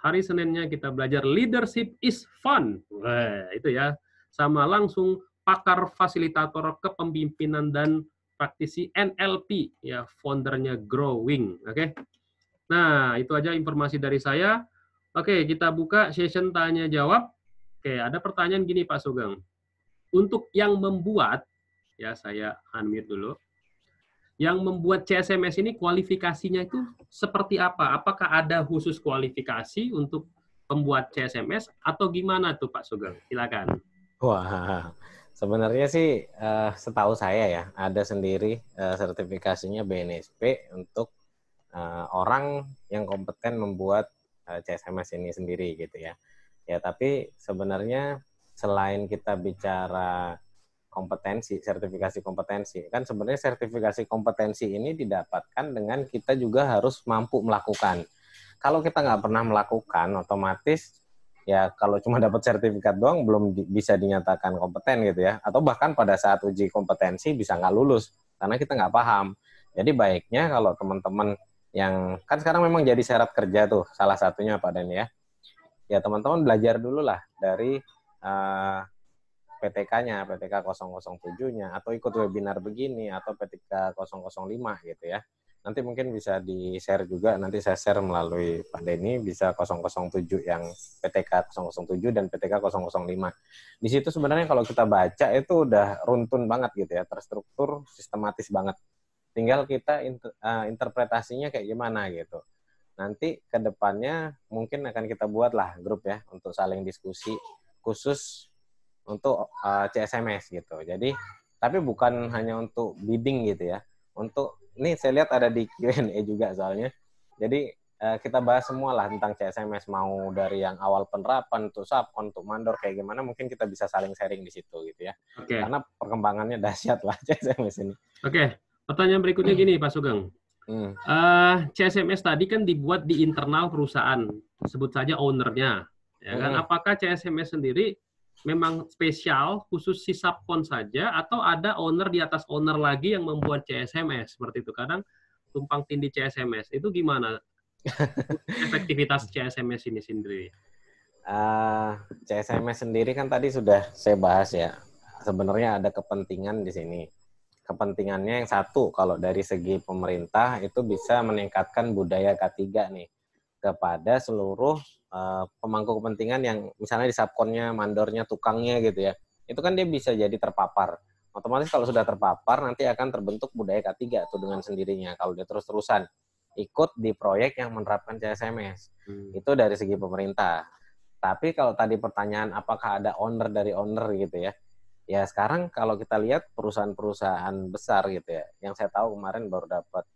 Hari Seninnya kita belajar leadership is fun. Wah, itu ya. Sama langsung pakar fasilitator kepemimpinan dan praktisi NLP, ya, foundernya Growing. Oke. Nah, itu aja informasi dari saya. Oke, kita buka session tanya jawab. Oke, ada pertanyaan gini Pak Sugeng. Untuk yang membuat, ya saya unmute dulu. Yang membuat CSMS ini kualifikasinya itu seperti apa? Apakah ada khusus kualifikasi untuk pembuat CSMS atau gimana tuh Pak Sugeng? Silakan.
Wah, sebenarnya sih setahu saya ya ada sendiri sertifikasinya BNSP untuk orang yang kompeten membuat CSMS ini sendiri gitu ya. Ya, tapi sebenarnya selain kita bicara kompetensi, sertifikasi kompetensi, kan sebenarnya sertifikasi kompetensi ini didapatkan dengan kita juga harus mampu melakukan. Kalau kita nggak pernah melakukan, otomatis ya kalau cuma dapat sertifikat doang belum bisa dinyatakan kompeten gitu ya. Atau bahkan pada saat uji kompetensi bisa nggak lulus karena kita nggak paham. Jadi baiknya kalau teman-teman yang kan sekarang memang jadi syarat kerja tuh salah satunya Pak Den ya. Ya teman-teman belajar dulu lah dari PTK-nya, PTK 007-nya, atau ikut webinar begini, atau PTK 005 gitu ya. Nanti mungkin bisa di-share juga, nanti saya share melalui Pak Denny, bisa 007 yang PTK 007 dan PTK 005. Di situ sebenarnya kalau kita baca itu udah runtun banget gitu ya, terstruktur, sistematis banget. Tinggal kita interpretasinya kayak gimana gitu. Nanti ke depannya mungkin akan kita buatlah grup ya, untuk saling diskusi, khusus untuk CSMS gitu. Jadi tapi bukan hanya untuk bidding gitu ya. Untuk ini saya lihat ada di Q&A juga soalnya. Jadi kita bahas semua lah tentang CSMS, mau dari yang awal penerapan untuk subkon, untuk mandor kayak gimana, mungkin kita bisa saling sharing di situ gitu ya.
Oke.
Karena perkembangannya dahsyat lah CSMS ini.
Oke. Pertanyaan berikutnya gini Pak Sugeng.
Hmm.
CSMS tadi kan dibuat di internal perusahaan, sebut saja ownernya, ya kan? Apakah CSMS sendiri memang spesial khusus si subkon saja, atau ada owner di atas owner lagi yang membuat CSMS seperti itu? Kadang tumpang tindih CSMS itu gimana efektivitas CSMS ini sendiri?
CSMS sendiri kan tadi sudah saya bahas ya. Sebenarnya ada kepentingan di sini. Kepentingannya yang satu, kalau dari segi pemerintah itu bisa meningkatkan budaya K3 nih kepada seluruh pemangku kepentingan yang misalnya di subkonnya, mandornya, tukangnya gitu ya. Itu kan dia bisa jadi terpapar. Otomatis kalau sudah terpapar nanti akan terbentuk budaya K3 tuh dengan sendirinya kalau dia terus-terusan ikut di proyek yang menerapkan CSMS. Itu dari segi pemerintah. Tapi kalau tadi pertanyaan apakah ada owner dari owner gitu ya. Ya sekarang kalau kita lihat perusahaan-perusahaan besar gitu ya, yang saya tahu kemarin baru dapat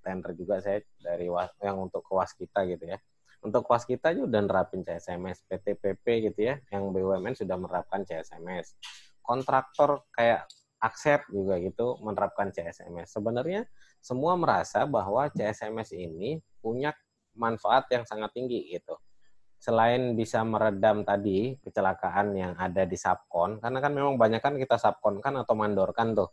tender juga saya dari yang untuk ke Waskita gitu ya. Untuk Waskita juga udah nerapin CSMS, PT PP gitu ya, yang BUMN sudah menerapkan CSMS. Kontraktor kayak Accept juga gitu menerapkan CSMS. Sebenarnya semua merasa bahwa CSMS ini punya manfaat yang sangat tinggi gitu. Selain bisa meredam tadi kecelakaan yang ada di subkon, karena kan memang banyak kan kita subkonkan atau mandorkan tuh,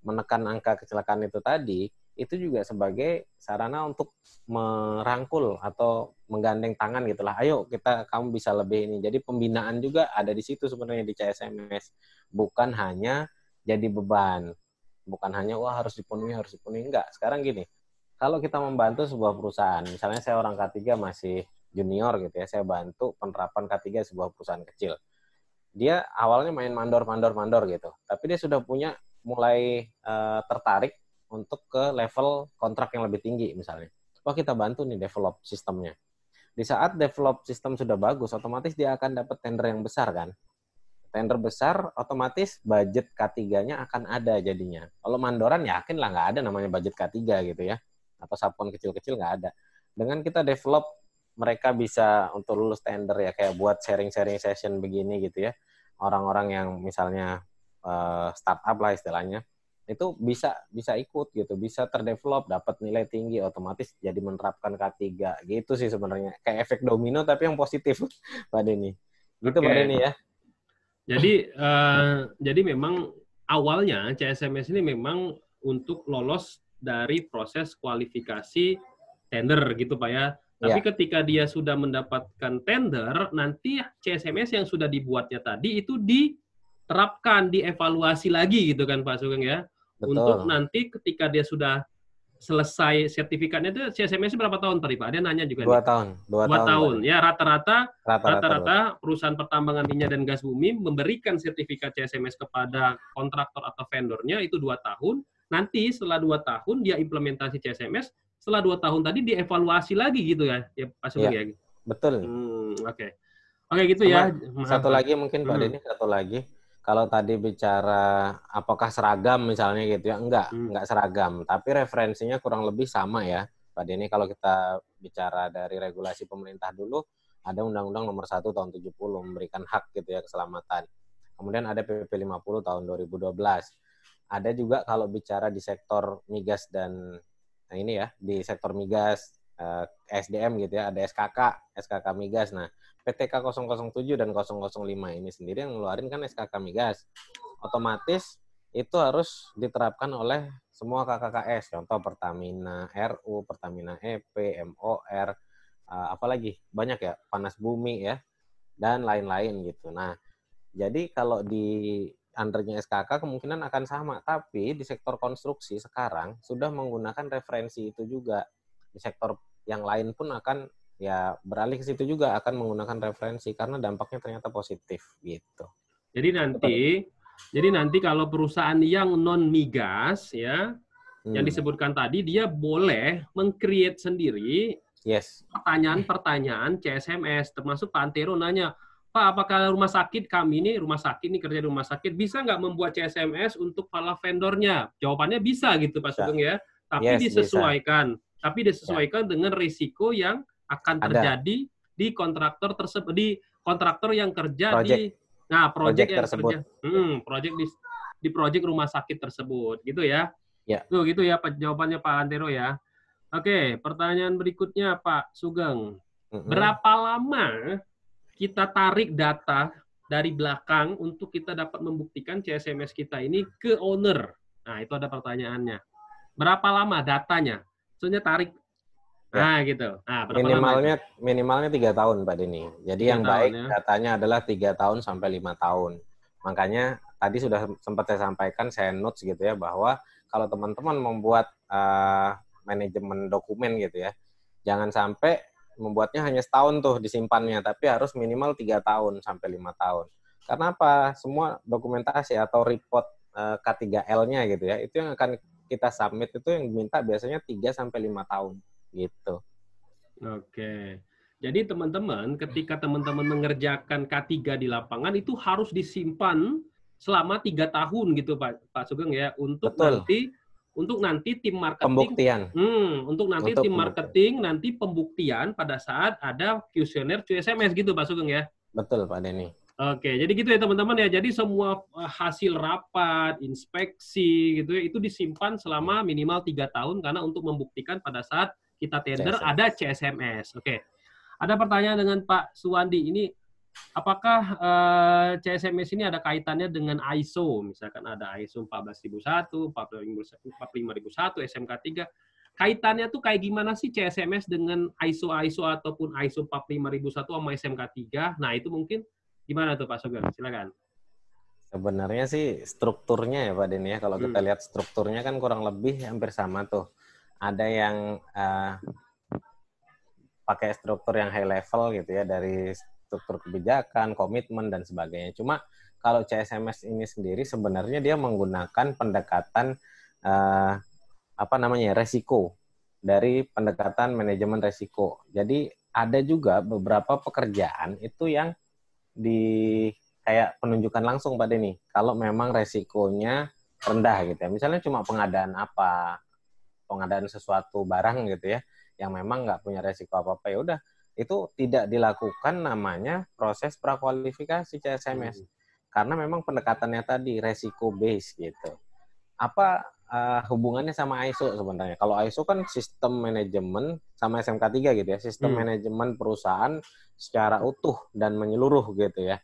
menekan angka kecelakaan itu tadi, itu juga sebagai sarana untuk merangkul atau menggandeng tangan gitulah. Ayo kamu bisa lebih ini. Jadi pembinaan juga ada di situ sebenarnya di CSMS. Bukan hanya jadi beban. Bukan hanya wah harus dipenuhi. Enggak. Sekarang gini, kalau kita membantu sebuah perusahaan, misalnya saya orang K3 masih junior gitu ya, saya bantu penerapan K3 sebuah perusahaan kecil. Dia awalnya main mandor gitu, tapi dia sudah punya mulai tertarik untuk ke level kontrak yang lebih tinggi misalnya. Wah kita bantu nih develop sistemnya. Di saat develop sistem sudah bagus, otomatis dia akan dapat tender yang besar kan. Tender besar, otomatis budget K3-nya akan ada jadinya. Kalau mandoran yakin lah nggak ada namanya budget K3 gitu ya. Atau subkon kecil-kecil nggak ada. Dengan kita develop, mereka bisa untuk lulus tender ya, kayak buat sharing-sharing session begini gitu ya. Orang-orang yang misalnya startup lah istilahnya, itu bisa ikut gitu, bisa terdevelop, dapat nilai tinggi, otomatis jadi menerapkan K3 gitu sih sebenarnya. Kayak efek domino tapi yang positif, Pak Denny. Gitu Pak Denny ya.
Jadi memang awalnya CSMS ini memang untuk lolos dari proses kualifikasi tender gitu Pak ya. Tapi ketika dia sudah mendapatkan tender, nanti CSMS yang sudah dibuatnya tadi itu diterapkan, dievaluasi lagi gitu kan Pak Sugeng ya.
Betul.
Untuk nanti ketika dia sudah selesai sertifikatnya itu CSMS berapa tahun Pak? Ada nanya juga
2 tahun. 2
tahun. Ya rata-rata
Rata-rata
perusahaan pertambangan minyak dan gas bumi memberikan sertifikat CSMS kepada kontraktor atau vendornya itu 2 tahun. Nanti setelah 2 tahun dia implementasi CSMS, setelah 2 tahun tadi dievaluasi lagi gitu ya Pak Sugeng ya.
Betul.
Oke gitu ya.
Satu lagi mungkin Pak Denny, satu lagi. Kalau tadi bicara apakah seragam misalnya gitu ya, enggak seragam. Tapi referensinya kurang lebih sama ya, Pak Denny. Kalau kita bicara dari regulasi pemerintah dulu, ada Undang-Undang Nomor 1 Tahun 70 memberikan hak gitu ya keselamatan. Kemudian ada PP 50 Tahun 2012. Ada juga kalau bicara di sektor migas dan ini ya, di sektor migas, SDM gitu ya, ada SKK migas. Nah, PTK 007 dan 005 ini sendiri yang ngeluarin kan SKK migas. Otomatis itu harus diterapkan oleh semua KKKS. Contoh Pertamina RU, Pertamina EP, MOR, apalagi banyak ya, Panas Bumi ya, dan lain-lain gitu. Nah, jadi kalau di undernya SKK kemungkinan akan sama, tapi di sektor konstruksi sekarang sudah menggunakan referensi itu juga. Di sektor yang lain pun akan ya beralih ke situ juga, akan menggunakan referensi karena dampaknya ternyata positif gitu.
Jadi nanti kalau perusahaan yang non migas ya yang disebutkan tadi, dia boleh meng-create sendiri pertanyaan-pertanyaan CSMS, termasuk Pak Antero nanya, Pak, apakah rumah sakit kerja di rumah sakit, bisa nggak membuat CSMS untuk para vendornya? Jawabannya bisa gitu Pak
Ya.
Sugeng ya. Tapi
Yes, bisa. Ya,
disesuaikan dengan risiko yang akan
ada
terjadi di kontraktor tersebut, di kontraktor yang kerja
project
di proyek
project
yang
tersebut.
kerja proyek di proyek rumah sakit tersebut gitu ya.
Ya.
Tuh gitu ya Pak, jawabannya Pak Antero ya. Oke, pertanyaan berikutnya Pak Sugeng.
Mm-mm.
Berapa lama kita tarik data dari belakang untuk kita dapat membuktikan CSMS kita ini ke owner? Nah, itu ada pertanyaannya. Berapa lama datanya? Maksudnya tarik.
Ya.
Nah, gitu. Nah, berapa lama itu?
Minimalnya 3 tahun, Pak Denny. Jadi
Tiga
yang
tahun
baik
ya.
datanya adalah 3 tahun sampai 5 tahun. Makanya tadi sudah sempat saya sampaikan, saya notes gitu ya, bahwa kalau teman-teman membuat manajemen dokumen gitu ya, jangan sampai membuatnya hanya setahun tuh disimpannya, tapi harus minimal 3 tahun sampai 5 tahun. Karena apa? Semua dokumentasi atau report K3L-nya gitu ya, itu yang akan kita submit itu yang diminta biasanya 3 sampai 5 tahun gitu.
Oke. Jadi teman-teman, ketika teman-teman mengerjakan K3 di lapangan itu harus disimpan selama 3 tahun gitu Pak Sugeng ya,
Betul.
untuk nanti tim marketing,
Pembuktian. Untuk
tim
pembuktian.
marketing nanti pembuktian pada saat ada kuesioner CSMS gitu Pak Sugeng ya.
Betul Pak Denny.
Oke, jadi gitu ya teman-teman ya. Jadi semua hasil rapat, inspeksi gitu ya, itu disimpan selama minimal 3 tahun karena untuk membuktikan pada saat kita tender
CSMS.
ada CSMS. Oke. Ada pertanyaan dengan Pak Suwandi ini, apakah CSMS ini ada kaitannya dengan ISO? Misalkan ada ISO 14001, 45001, SMK 3. Kaitannya tuh kayak gimana sih CSMS dengan ISO ataupun ISO 45001 sama SMK 3? Nah, itu mungkin gimana tuh Pak Sugeng? Silakan.
Sebenarnya sih strukturnya ya Pak Denny ya. Kalau kita lihat strukturnya kan kurang lebih hampir sama tuh. Ada yang pakai struktur yang high level gitu ya, dari struktur kebijakan, komitmen, dan sebagainya. Cuma kalau CSMS ini sendiri sebenarnya dia menggunakan pendekatan resiko, dari pendekatan manajemen resiko. Jadi ada juga beberapa pekerjaan itu yang kayak penunjukan langsung Pak Denny, kalau memang resikonya rendah gitu ya. Misalnya cuma pengadaan sesuatu barang gitu ya, yang memang nggak punya resiko apa-apa, ya udah itu tidak dilakukan namanya proses prakualifikasi CSMS. Karena memang pendekatannya tadi resiko base gitu. Apa hubungannya sama ISO sebenarnya? Kalau ISO kan sistem manajemen, sama SMK 3 gitu ya, sistem manajemen perusahaan secara utuh dan menyeluruh gitu ya.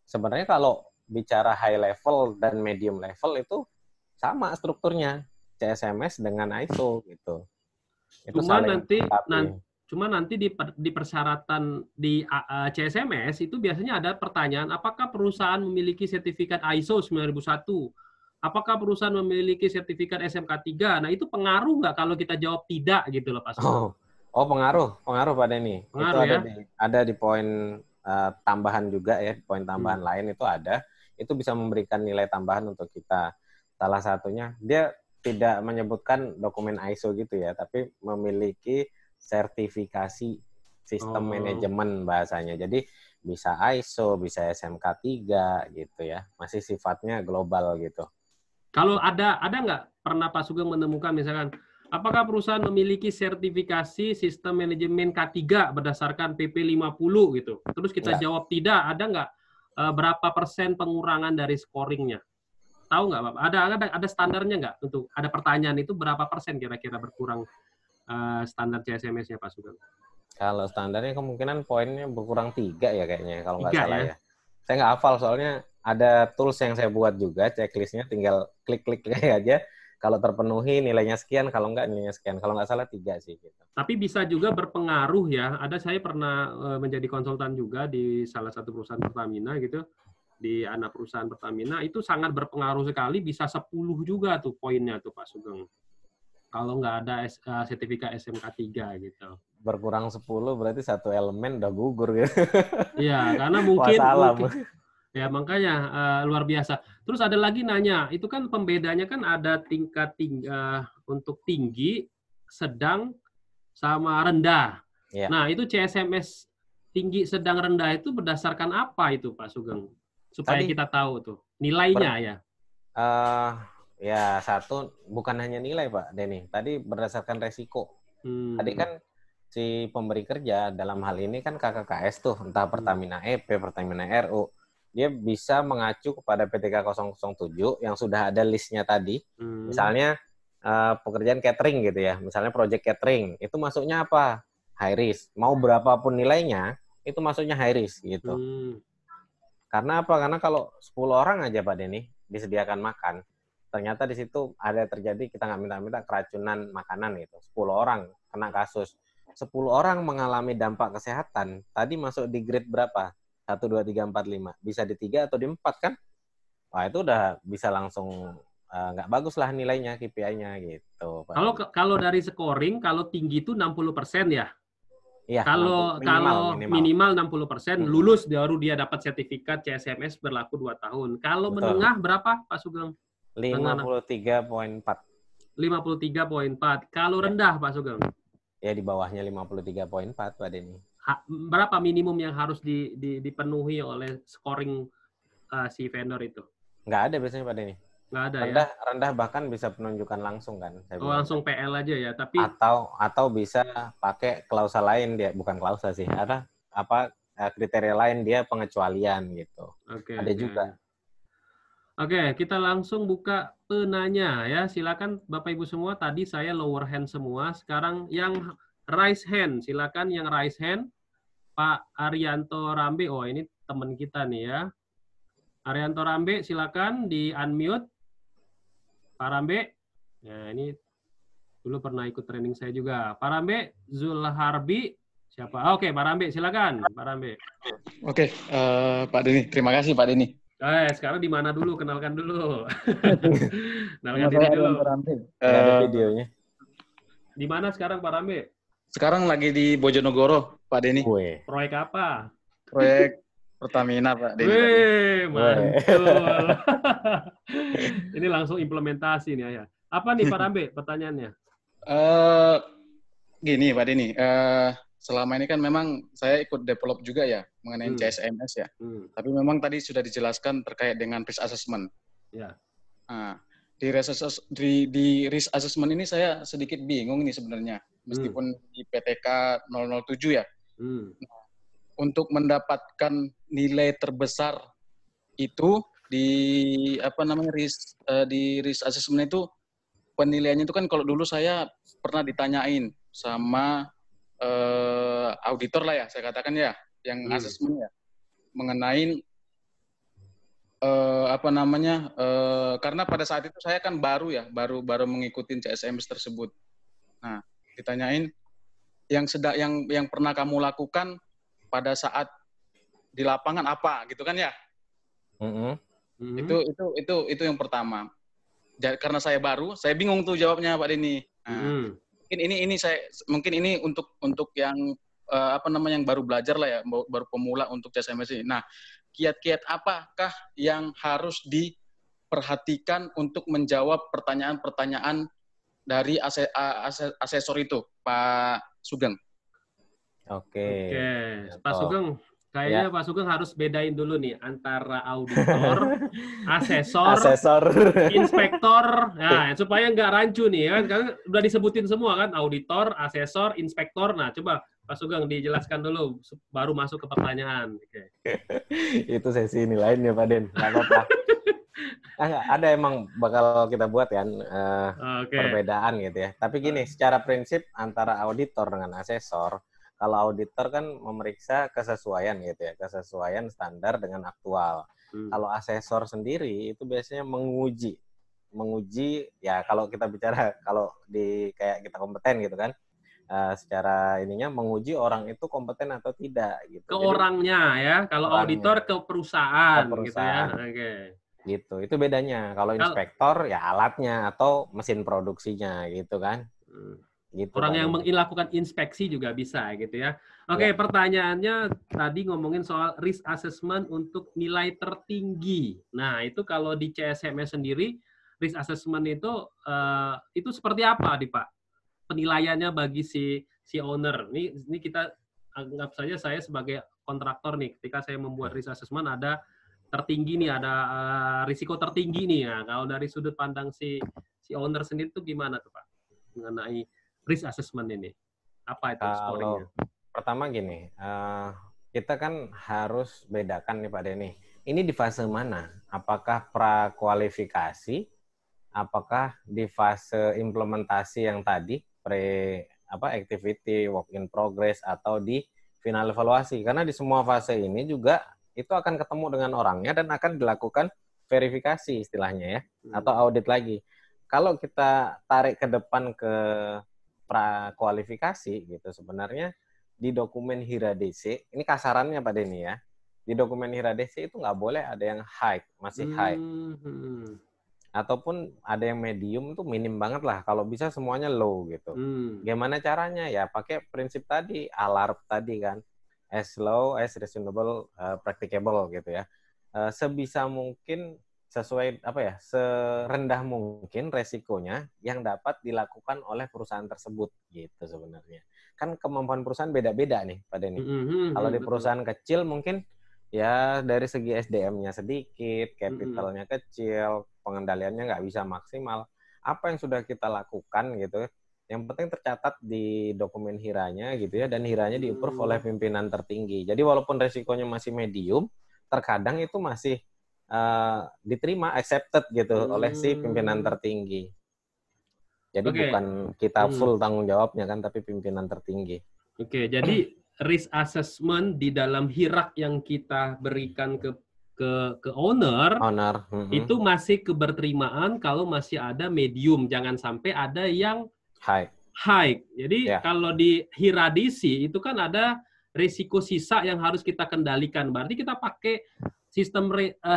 Sebenarnya kalau bicara high level dan medium level itu sama strukturnya, CSMS dengan ISO gitu. Itu saling melengkapi.
Cuma nanti di persyaratan di CSMS itu biasanya ada pertanyaan, apakah perusahaan memiliki sertifikat ISO 9001? Apakah perusahaan memiliki sertifikat SMK 3? Nah, itu pengaruh nggak kalau kita jawab tidak gitu loh Pak Sugeng?
Pengaruh Pak Denny. Itu
Pengaruh ya?
ada di poin tambahan juga ya, poin tambahan lain itu ada. Itu bisa memberikan nilai tambahan untuk kita. Salah satunya dia tidak menyebutkan dokumen ISO gitu ya, tapi memiliki sertifikasi sistem manajemen bahasanya. Jadi bisa ISO, bisa SMK 3 gitu ya. Masih sifatnya global gitu.
Kalau ada nggak pernah Pak Sugeng menemukan misalkan, apakah perusahaan memiliki sertifikasi sistem manajemen K3 berdasarkan PP 50 gitu? Terus kita jawab tidak, ada nggak berapa persen pengurangan dari scoringnya? Tahu nggak Bapak? Ada standarnya nggak untuk ada pertanyaan itu berapa persen kira-kira berkurang standar CSMS-nya Pak Sugeng?
Kalau standarnya kemungkinan poinnya berkurang 3 ya kayaknya, kalau nggak
3
salah
ya?
ya. Saya nggak hafal, soalnya ada tools yang saya buat juga, checklistnya tinggal klik-klik aja. Kalau terpenuhi nilainya sekian, kalau nggak nilainya sekian. Kalau nggak salah 3 sih. Gitu.
Tapi bisa juga berpengaruh ya. Saya pernah menjadi konsultan juga di salah satu perusahaan Pertamina gitu. Di anak perusahaan Pertamina, itu sangat berpengaruh sekali, bisa 10 juga tuh poinnya tuh Pak Sugeng. Kalau nggak ada sertifikat SMK 3 gitu.
Berkurang 10 berarti satu elemen udah gugur gitu.
Iya, karena mungkin ya makanya luar biasa. Terus ada lagi nanya, itu kan pembedanya kan ada tingkat untuk tinggi, sedang, sama rendah.
Ya.
Nah, itu CSMS tinggi, sedang, rendah itu berdasarkan apa itu Pak Sugeng? Supaya
Tadi
kita tahu tuh nilainya ya.
Ya satu bukan hanya nilai Pak Denny. Tadi berdasarkan resiko. Tadi kan si pemberi kerja dalam hal ini kan KKKS tuh, entah Pertamina EP, Pertamina RU, dia bisa mengacu kepada PTK 007 yang sudah ada listnya tadi. Misalnya pekerjaan catering gitu ya, misalnya project catering, itu masuknya apa? High risk. Mau berapapun nilainya, itu masuknya high risk gitu. Karena apa? Karena kalau 10 orang aja Pak Denny disediakan makan, ternyata di situ ada terjadi, kita nggak minta-minta, keracunan makanan gitu. 10 orang kena kasus. 10 orang mengalami dampak kesehatan. Tadi masuk di grade berapa? 1, 2, 3, 4, 5. Bisa di 3 atau di 4 kan? Wah, itu udah bisa langsung nggak bagus lah nilainya, KPI-nya gitu.
Kalau dari scoring, kalau tinggi itu 60% ya?
Iya,
Kalau minimal 60% lulus, baru dia dapat sertifikat CSMS berlaku 2 tahun. Kalau menengah berapa Pak Sugeng?
53,4.
53,4. Kalau rendah Pak Sugeng?
Ya di bawahnya 53,4 Pak Denny.
Berapa minimum yang harus dipenuhi oleh scoring si vendor itu?
Nggak ada biasanya Pak Denny.
Nggak ada
rendah bahkan bisa penunjukan langsung kan.
Langsung PL aja ya, tapi
atau bisa pakai klausa lain, dia bukan klausa sih, ada kriteria lain, dia pengecualian gitu. Ada juga.
Oke, kita langsung buka penanya ya. Silakan Bapak Ibu semua, tadi saya lower hand semua, sekarang yang raise hand, silakan yang raise hand. Pak Arianto Rambe, oh ini teman kita nih ya. Arianto Rambe, silakan di unmute. Pak Rambe, ya ini dulu pernah ikut training saya juga. Pak Rambe, Zulharbi, siapa? Oke, Pak Rambe, silakan. Pak Rambe.
Oke, Pak Denny, terima kasih Pak Denny.
Sekarang di mana dulu? Kenalkan dulu. Kenalkan diri dulu.
Ada videonya.
Di mana sekarang Pak Rambe?
Sekarang lagi di Bojonegoro, Pak Denny.
Proyek apa?
Proyek Pertamina, Pak Denny.
Mantul. Ini langsung implementasi nih ya. Apa nih Pak Rambe pertanyaannya?
Gini Pak Denny, selama ini kan memang saya ikut develop juga ya mengenai CSMS ya. Tapi memang tadi sudah dijelaskan terkait dengan risk assessment.
Ya.
Nah, di risk assessment ini saya sedikit bingung nih sebenarnya, meskipun di PTK 007 ya. Untuk mendapatkan nilai terbesar itu di risk assessment itu, penilaiannya itu kan kalau dulu saya pernah ditanyain sama auditor lah ya, saya katakan ya, yang assessment ya, mengenai karena pada saat itu saya kan baru mengikuti CSMS tersebut. Nah, ditanyain yang pernah kamu lakukan pada saat di lapangan apa gitu kan ya? Itu yang pertama. Karena saya baru, saya bingung tuh jawabnya Pak Denny. Nah, mungkin ini untuk yang yang baru belajar lah ya, baru pemula untuk CSMS ini. Nah, kiat-kiat apakah yang harus diperhatikan untuk menjawab pertanyaan-pertanyaan dari asesor itu, Pak Sugeng?
Oke. Pak Sugeng, kayaknya Pak Sugeng harus bedain dulu nih antara auditor, asesor, inspektor. Nah, supaya nggak rancu nih kan, karena udah disebutin semua kan, auditor, asesor, inspektor. Nah, coba Pak Sugeng dijelaskan dulu, baru masuk ke pertanyaan.
Itu sesi ini lainnya Pak Den, nggak apa-apa. Ada emang bakal kita buat kan perbedaan gitu ya. Tapi gini, secara prinsip antara auditor dengan asesor, kalau auditor kan memeriksa kesesuaian gitu ya, kesesuaian standar dengan aktual. Kalau asesor sendiri itu biasanya menguji ya, kalau kita bicara kalau di kayak kita kompeten gitu kan, secara ininya menguji orang itu kompeten atau tidak gitu.
Ke orangnya ya, kalau auditor ke perusahaan. Gitu ya.
Gitu, itu bedanya. Kalau inspektor ya alatnya atau mesin produksinya gitu kan. Gitu,
orang yang melakukan inspeksi juga bisa gitu ya. Oke, pertanyaannya tadi ngomongin soal risk assessment untuk nilai tertinggi. Nah, itu kalau di CSMS sendiri risk assessment itu seperti apa nih Pak? Penilaiannya bagi si owner. Ini kita anggap saja saya sebagai kontraktor nih, ketika saya membuat risk assessment ada tertinggi nih, ada risiko tertinggi nih ya. Kalau dari sudut pandang si owner sendiri tuh gimana tuh Pak mengenai risk assessment ini? Apa itu scoringnya?
Pertama gini, kita kan harus bedakan nih Pak Denny. Ini di fase mana? Apakah prakualifikasi? Apakah di fase implementasi yang tadi activity, work in progress, atau di final evaluasi? Karena di semua fase ini juga itu akan ketemu dengan orangnya dan akan dilakukan verifikasi istilahnya ya, atau audit lagi. Kalau kita tarik ke depan ke prakualifikasi gitu, sebenarnya di dokumen HIRA DC, ini kasarannya Pak Denny ya, di dokumen HIRA DC itu nggak boleh ada yang high, masih high. Ataupun ada yang medium itu minim banget lah, kalau bisa semuanya low gitu. Gimana caranya? Ya pakai prinsip tadi, ALARP tadi kan, as low as reasonable, practicable gitu ya. Sebisa mungkin sesuai serendah mungkin resikonya yang dapat dilakukan oleh perusahaan tersebut gitu sebenarnya. Kan kemampuan perusahaan beda-beda nih Pak Denny. Kalau di perusahaan kecil mungkin ya dari segi SDM-nya sedikit, capital-nya kecil, pengendaliannya nggak bisa maksimal. Apa yang sudah kita lakukan gitu, yang penting tercatat di dokumen HIRA-nya gitu ya, dan HIRA-nya di-approve oleh pimpinan tertinggi. Jadi walaupun resikonya masih medium, terkadang itu masih diterima, accepted gitu oleh si pimpinan tertinggi. Jadi bukan kita full tanggung jawabnya kan, tapi pimpinan tertinggi.
Oke, jadi risk assessment di dalam hierark yang kita berikan ke owner itu masih keberterimaan kalau masih ada medium, jangan sampai ada yang high. Jadi kalau di hiradisi itu kan ada risiko sisa yang harus kita kendalikan. Berarti kita pakai sistem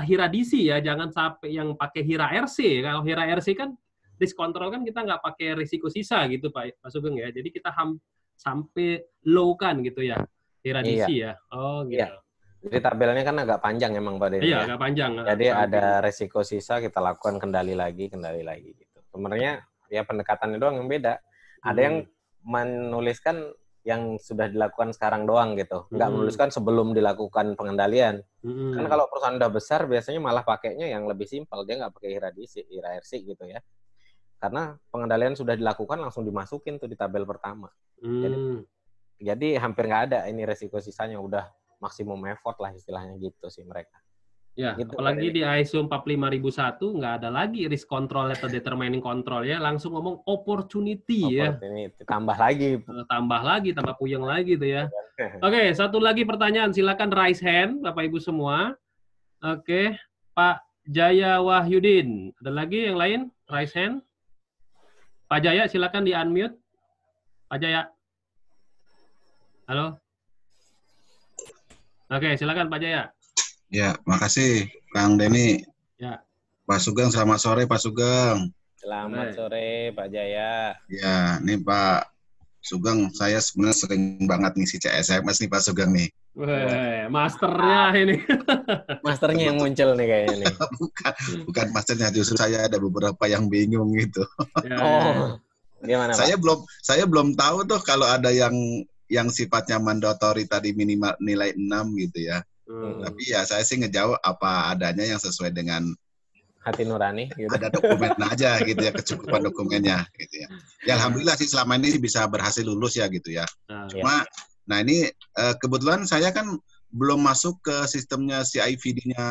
hiradisi ya, jangan sampai yang pakai hira RC. Kalau hira RC kan risk control kan kita nggak pakai risiko sisa gitu Pak Sugeng ya. Jadi kita sampai low kan gitu ya, hiradisi ya. Oh gitu. Iya.
Jadi tabelnya kan agak panjang emang Pak Denny.
Iya, agak panjang.
Jadi ada resiko sisa, kita lakukan kendali lagi gitu. Sebenarnya ya pendekatannya doang yang beda. Ada yang menuliskan yang sudah dilakukan sekarang doang gitu. Nggak menuliskan sebelum dilakukan pengendalian. Kan kalau perusahaan udah besar biasanya malah pakainya yang lebih simpel. Dia nggak pakai hira RC gitu ya. Karena pengendalian sudah dilakukan langsung dimasukin tuh di tabel pertama. Jadi hampir nggak ada ini resiko sisanya, udah maksimum effort lah istilahnya gitu sih mereka.
Ya,
gitu,
apalagi di ISO 45001 nggak ada lagi risk control atau determining control ya, langsung ngomong opportunity ya.
Tambah lagi.
Tambah puyeng lagi tuh ya. Oke, satu lagi pertanyaan, silakan raise hand Bapak Ibu semua. Oke, Pak Jaya Wahyudin. Ada lagi yang lain? Raise hand. Pak Jaya, silakan di-unmute. Pak Jaya. Halo. Oke, silakan Pak Jaya.
Ya, makasih Kang Denny.
Ya.
Pak Sugeng, selamat sore Pak Sugeng.
Selamat sore Pak Jaya.
Ya, nih Pak Sugeng, saya sebenarnya sering banget ngisi CSMS nih Pak Sugeng nih.
Weh, masternya ini.
Masternya yang muncul nih kayaknya nih.
Bukan masternya, justru saya ada beberapa yang bingung gitu.
Ya. Gimana
Pak? Saya belum tahu tuh kalau ada yang sifatnya mandatory tadi minimal nilai 6 gitu ya. Tapi ya saya sih ngejawab apa adanya yang sesuai dengan
hati nurani. Gitu.
Ada dokumen aja gitu ya, kecukupan dokumennya gitu ya. Ya alhamdulillah sih selama ini bisa berhasil lulus ya gitu ya. Cuma, nah ini kebetulan saya kan belum masuk ke sistemnya CIVD-nya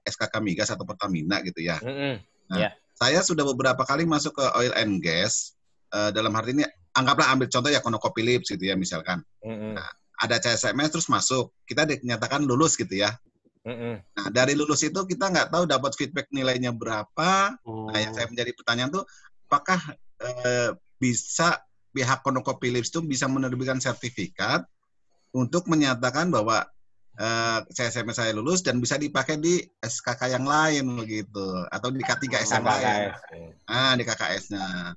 SKK Migas atau Pertamina gitu ya. Nah, saya sudah beberapa kali masuk ke oil and gas, dalam arti ini anggaplah ambil contoh ya ConocoPhillips gitu ya misalkan. Nah, ada CSMS terus masuk, kita dinyatakan lulus gitu ya. Nah, dari lulus itu kita nggak tahu dapat feedback nilainya berapa. Nah, yang saya menjadi pertanyaan tuh, apakah bisa pihak ConocoPhillips itu bisa menerbitkan sertifikat untuk menyatakan bahwa CSMS saya lulus dan bisa dipakai di SKK yang lain begitu, atau di K3S yang lain. Nah, di KKS-nya.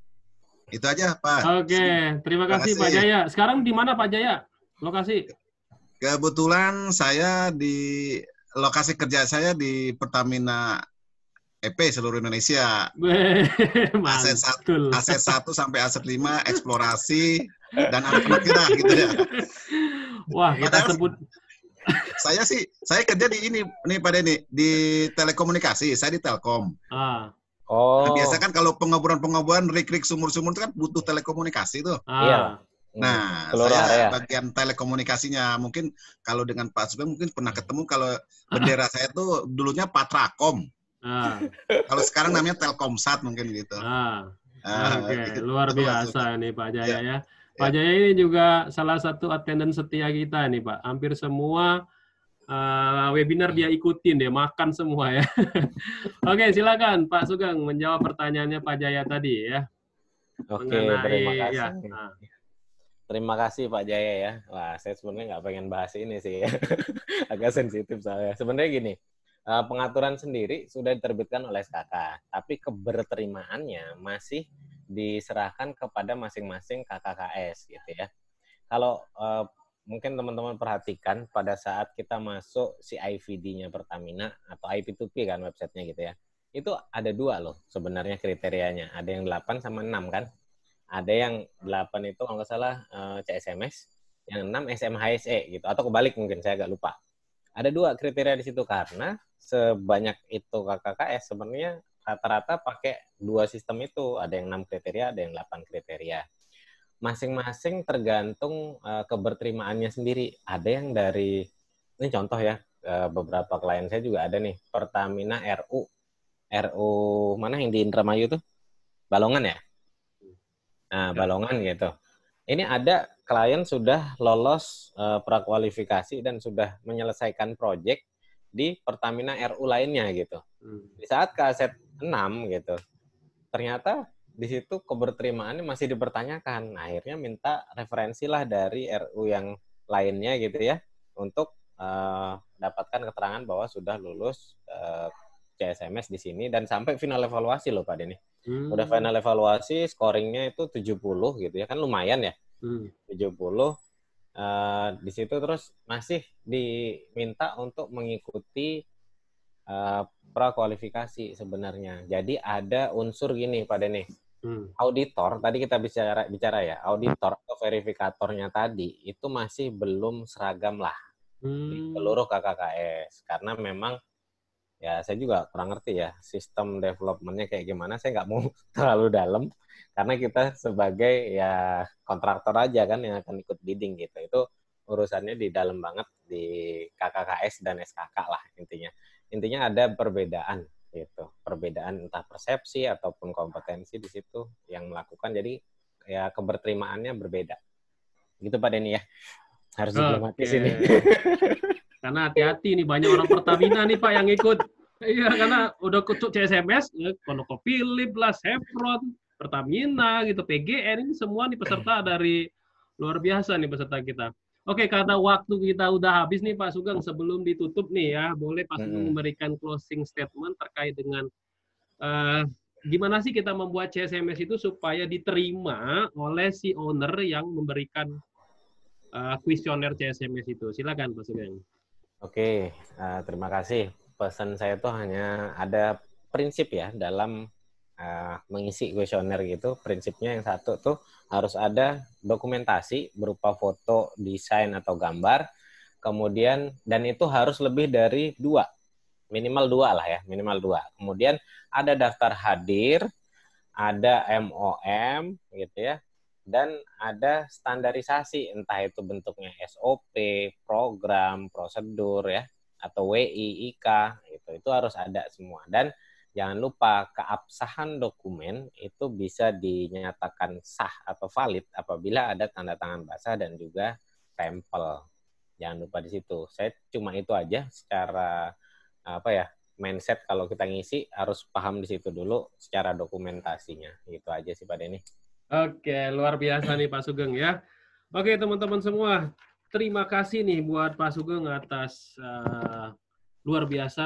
Itu aja, Pak.
Oke, terima kasih Pak Jaya. Sekarang di mana Pak Jaya? Lokasi?
Kebetulan saya di lokasi kerja saya di Pertamina EP seluruh Indonesia. Aset 1 sampai aset 5 eksplorasi dan anak-anak kita gitu ya.
Wah, kita sebut.
Saya kerja di ini nih Pak Denny, di telekomunikasi, saya di Telkom.
Oh.
Nah, biasa kan kalau pengoboran rik-rik sumur-sumur itu kan butuh telekomunikasi tuh.
Iya.
Nah, saya bagian telekomunikasinya. Mungkin kalau dengan Pak Sugeng mungkin pernah ketemu, kalau bendera saya tuh dulunya Patrakom. Kalau sekarang namanya Telkomsat mungkin gitu.
Oke, luar biasa nih Pak Jaya ya. Pak Jaya ini juga salah satu attendant setia kita nih Pak. Hampir semua webinar dia ikutin, dia makan semua ya. Oke, silakan Pak Sugeng menjawab pertanyaannya Pak Jaya tadi ya.
Oke, terima kasih. Terima kasih Pak Jaya ya. Wah, saya sebenarnya nggak pengen bahas ini sih ya. Agak sensitif saya. Sebenarnya gini, pengaturan sendiri sudah diterbitkan oleh SKK, tapi keberterimaannya masih diserahkan kepada masing-masing KKKS gitu ya. Kalau mungkin teman-teman perhatikan pada saat kita masuk CIVD-nya Pertamina atau IP2P kan websitenya gitu ya. Itu ada 2 loh sebenarnya kriterianya. Ada yang 8 sama 6 kan. Ada yang 8 itu kalau nggak salah CSMS, yang 6 SMHSE gitu. Atau kebalik mungkin, saya agak lupa. Ada 2 kriteria di situ karena sebanyak itu KKKS sebenarnya rata-rata pakai 2 sistem itu. Ada yang 6 kriteria, ada yang 8 kriteria. Masing-masing tergantung keberterimaannya sendiri. Ada yang dari, ini contoh ya, beberapa klien saya juga ada nih, Pertamina RU mana yang di Indramayu tuh? Balongan ya? Nah, Balongan gitu. Ini ada klien sudah lolos prakualifikasi dan sudah menyelesaikan proyek di Pertamina RU lainnya gitu. Di saat KZ 6 gitu, ternyata di situ keberterimaannya masih dipertanyakan. Nah, akhirnya minta referensi lah dari RU yang lainnya gitu ya, untuk dapatkan keterangan bahwa sudah lulus CSMS di sini dan sampai final evaluasi loh Pak Denny. Udah final evaluasi, scoringnya itu 70 gitu ya, kan lumayan ya. 70. Di situ terus masih diminta untuk mengikuti prakualifikasi sebenarnya. Jadi ada unsur gini Pak Denny. Auditor, tadi kita bicara ya, auditor atau verifikatornya tadi itu masih belum seragam lah di seluruh KKKS. Karena memang ya saya juga kurang ngerti ya sistem development-nya kayak gimana, saya nggak mau terlalu dalam karena kita sebagai ya kontraktor aja kan yang akan ikut bidding gitu. Itu urusannya di dalam banget di KKKS dan SKK lah intinya. Intinya ada perbedaan gitu. Perbedaan entah persepsi ataupun kompetensi di situ yang melakukan, jadi ya keberterimaannya berbeda. Gitu Pak Denny ya. Harus diplomatis ini.
Karena hati-hati nih, banyak orang Pertamina nih Pak yang ikut. Iya, karena udah kucuk CSMS, ConocoPhillips lah, Chevron, Pertamina, gitu, PGN, ini semua nih peserta dari luar biasa nih peserta kita. Oke, karena waktu kita udah habis nih Pak Sugeng, sebelum ditutup nih ya, boleh Pak Sugeng memberikan closing statement terkait dengan gimana sih kita membuat CSMS itu supaya diterima oleh si owner yang memberikan kuesioner CSMS itu. Silakan Pak Sugeng.
Oke, terima kasih. Pesan saya tuh hanya ada prinsip ya dalam mengisi kuesioner gitu. Prinsipnya yang satu tuh harus ada dokumentasi berupa foto, desain atau gambar. Kemudian dan itu harus lebih dari 2, minimal 2 lah ya, minimal 2. Kemudian ada daftar hadir, ada MOM gitu ya. Dan ada standarisasi, entah itu bentuknya SOP, program, prosedur ya, atau WI, IK, itu harus ada semua. Dan jangan lupa keabsahan dokumen itu bisa dinyatakan sah atau valid apabila ada tanda tangan basah dan juga stempel. Jangan lupa di situ. Saya cuma itu aja secara mindset kalau kita ngisi harus paham di situ dulu secara dokumentasinya. Gitu aja sih Pak Denny.
Oke, luar biasa nih Pak Sugeng ya. Oke teman-teman semua, terima kasih nih buat Pak Sugeng atas luar biasa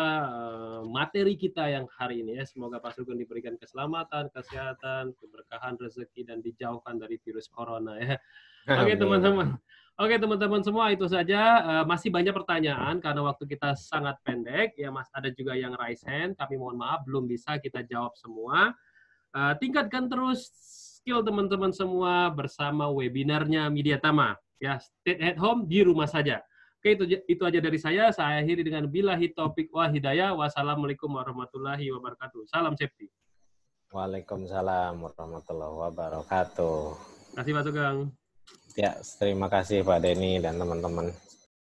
materi kita yang hari ini ya. Semoga Pak Sugeng diberikan keselamatan, kesehatan, keberkahan, rezeki, dan dijauhkan dari virus corona ya. Oke teman-teman. Oke teman-teman semua, itu saja. Masih banyak pertanyaan karena waktu kita sangat pendek. Ya Mas, ada juga yang raise hand. Kami mohon maaf belum bisa kita jawab semua. Tingkatkan terus skill teman-teman semua bersama webinarnya Media Tama. Ya, stay at home, di rumah saja. Oke, itu aja dari saya. Saya akhiri dengan billahi taufik wa hidayah. Wassalamualaikum warahmatullahi wabarakatuh. Salam safety.
Waalaikumsalam warahmatullahi wabarakatuh.
Terima kasih Pak Sugeng.
Ya, terima kasih Pak Denny dan teman-teman.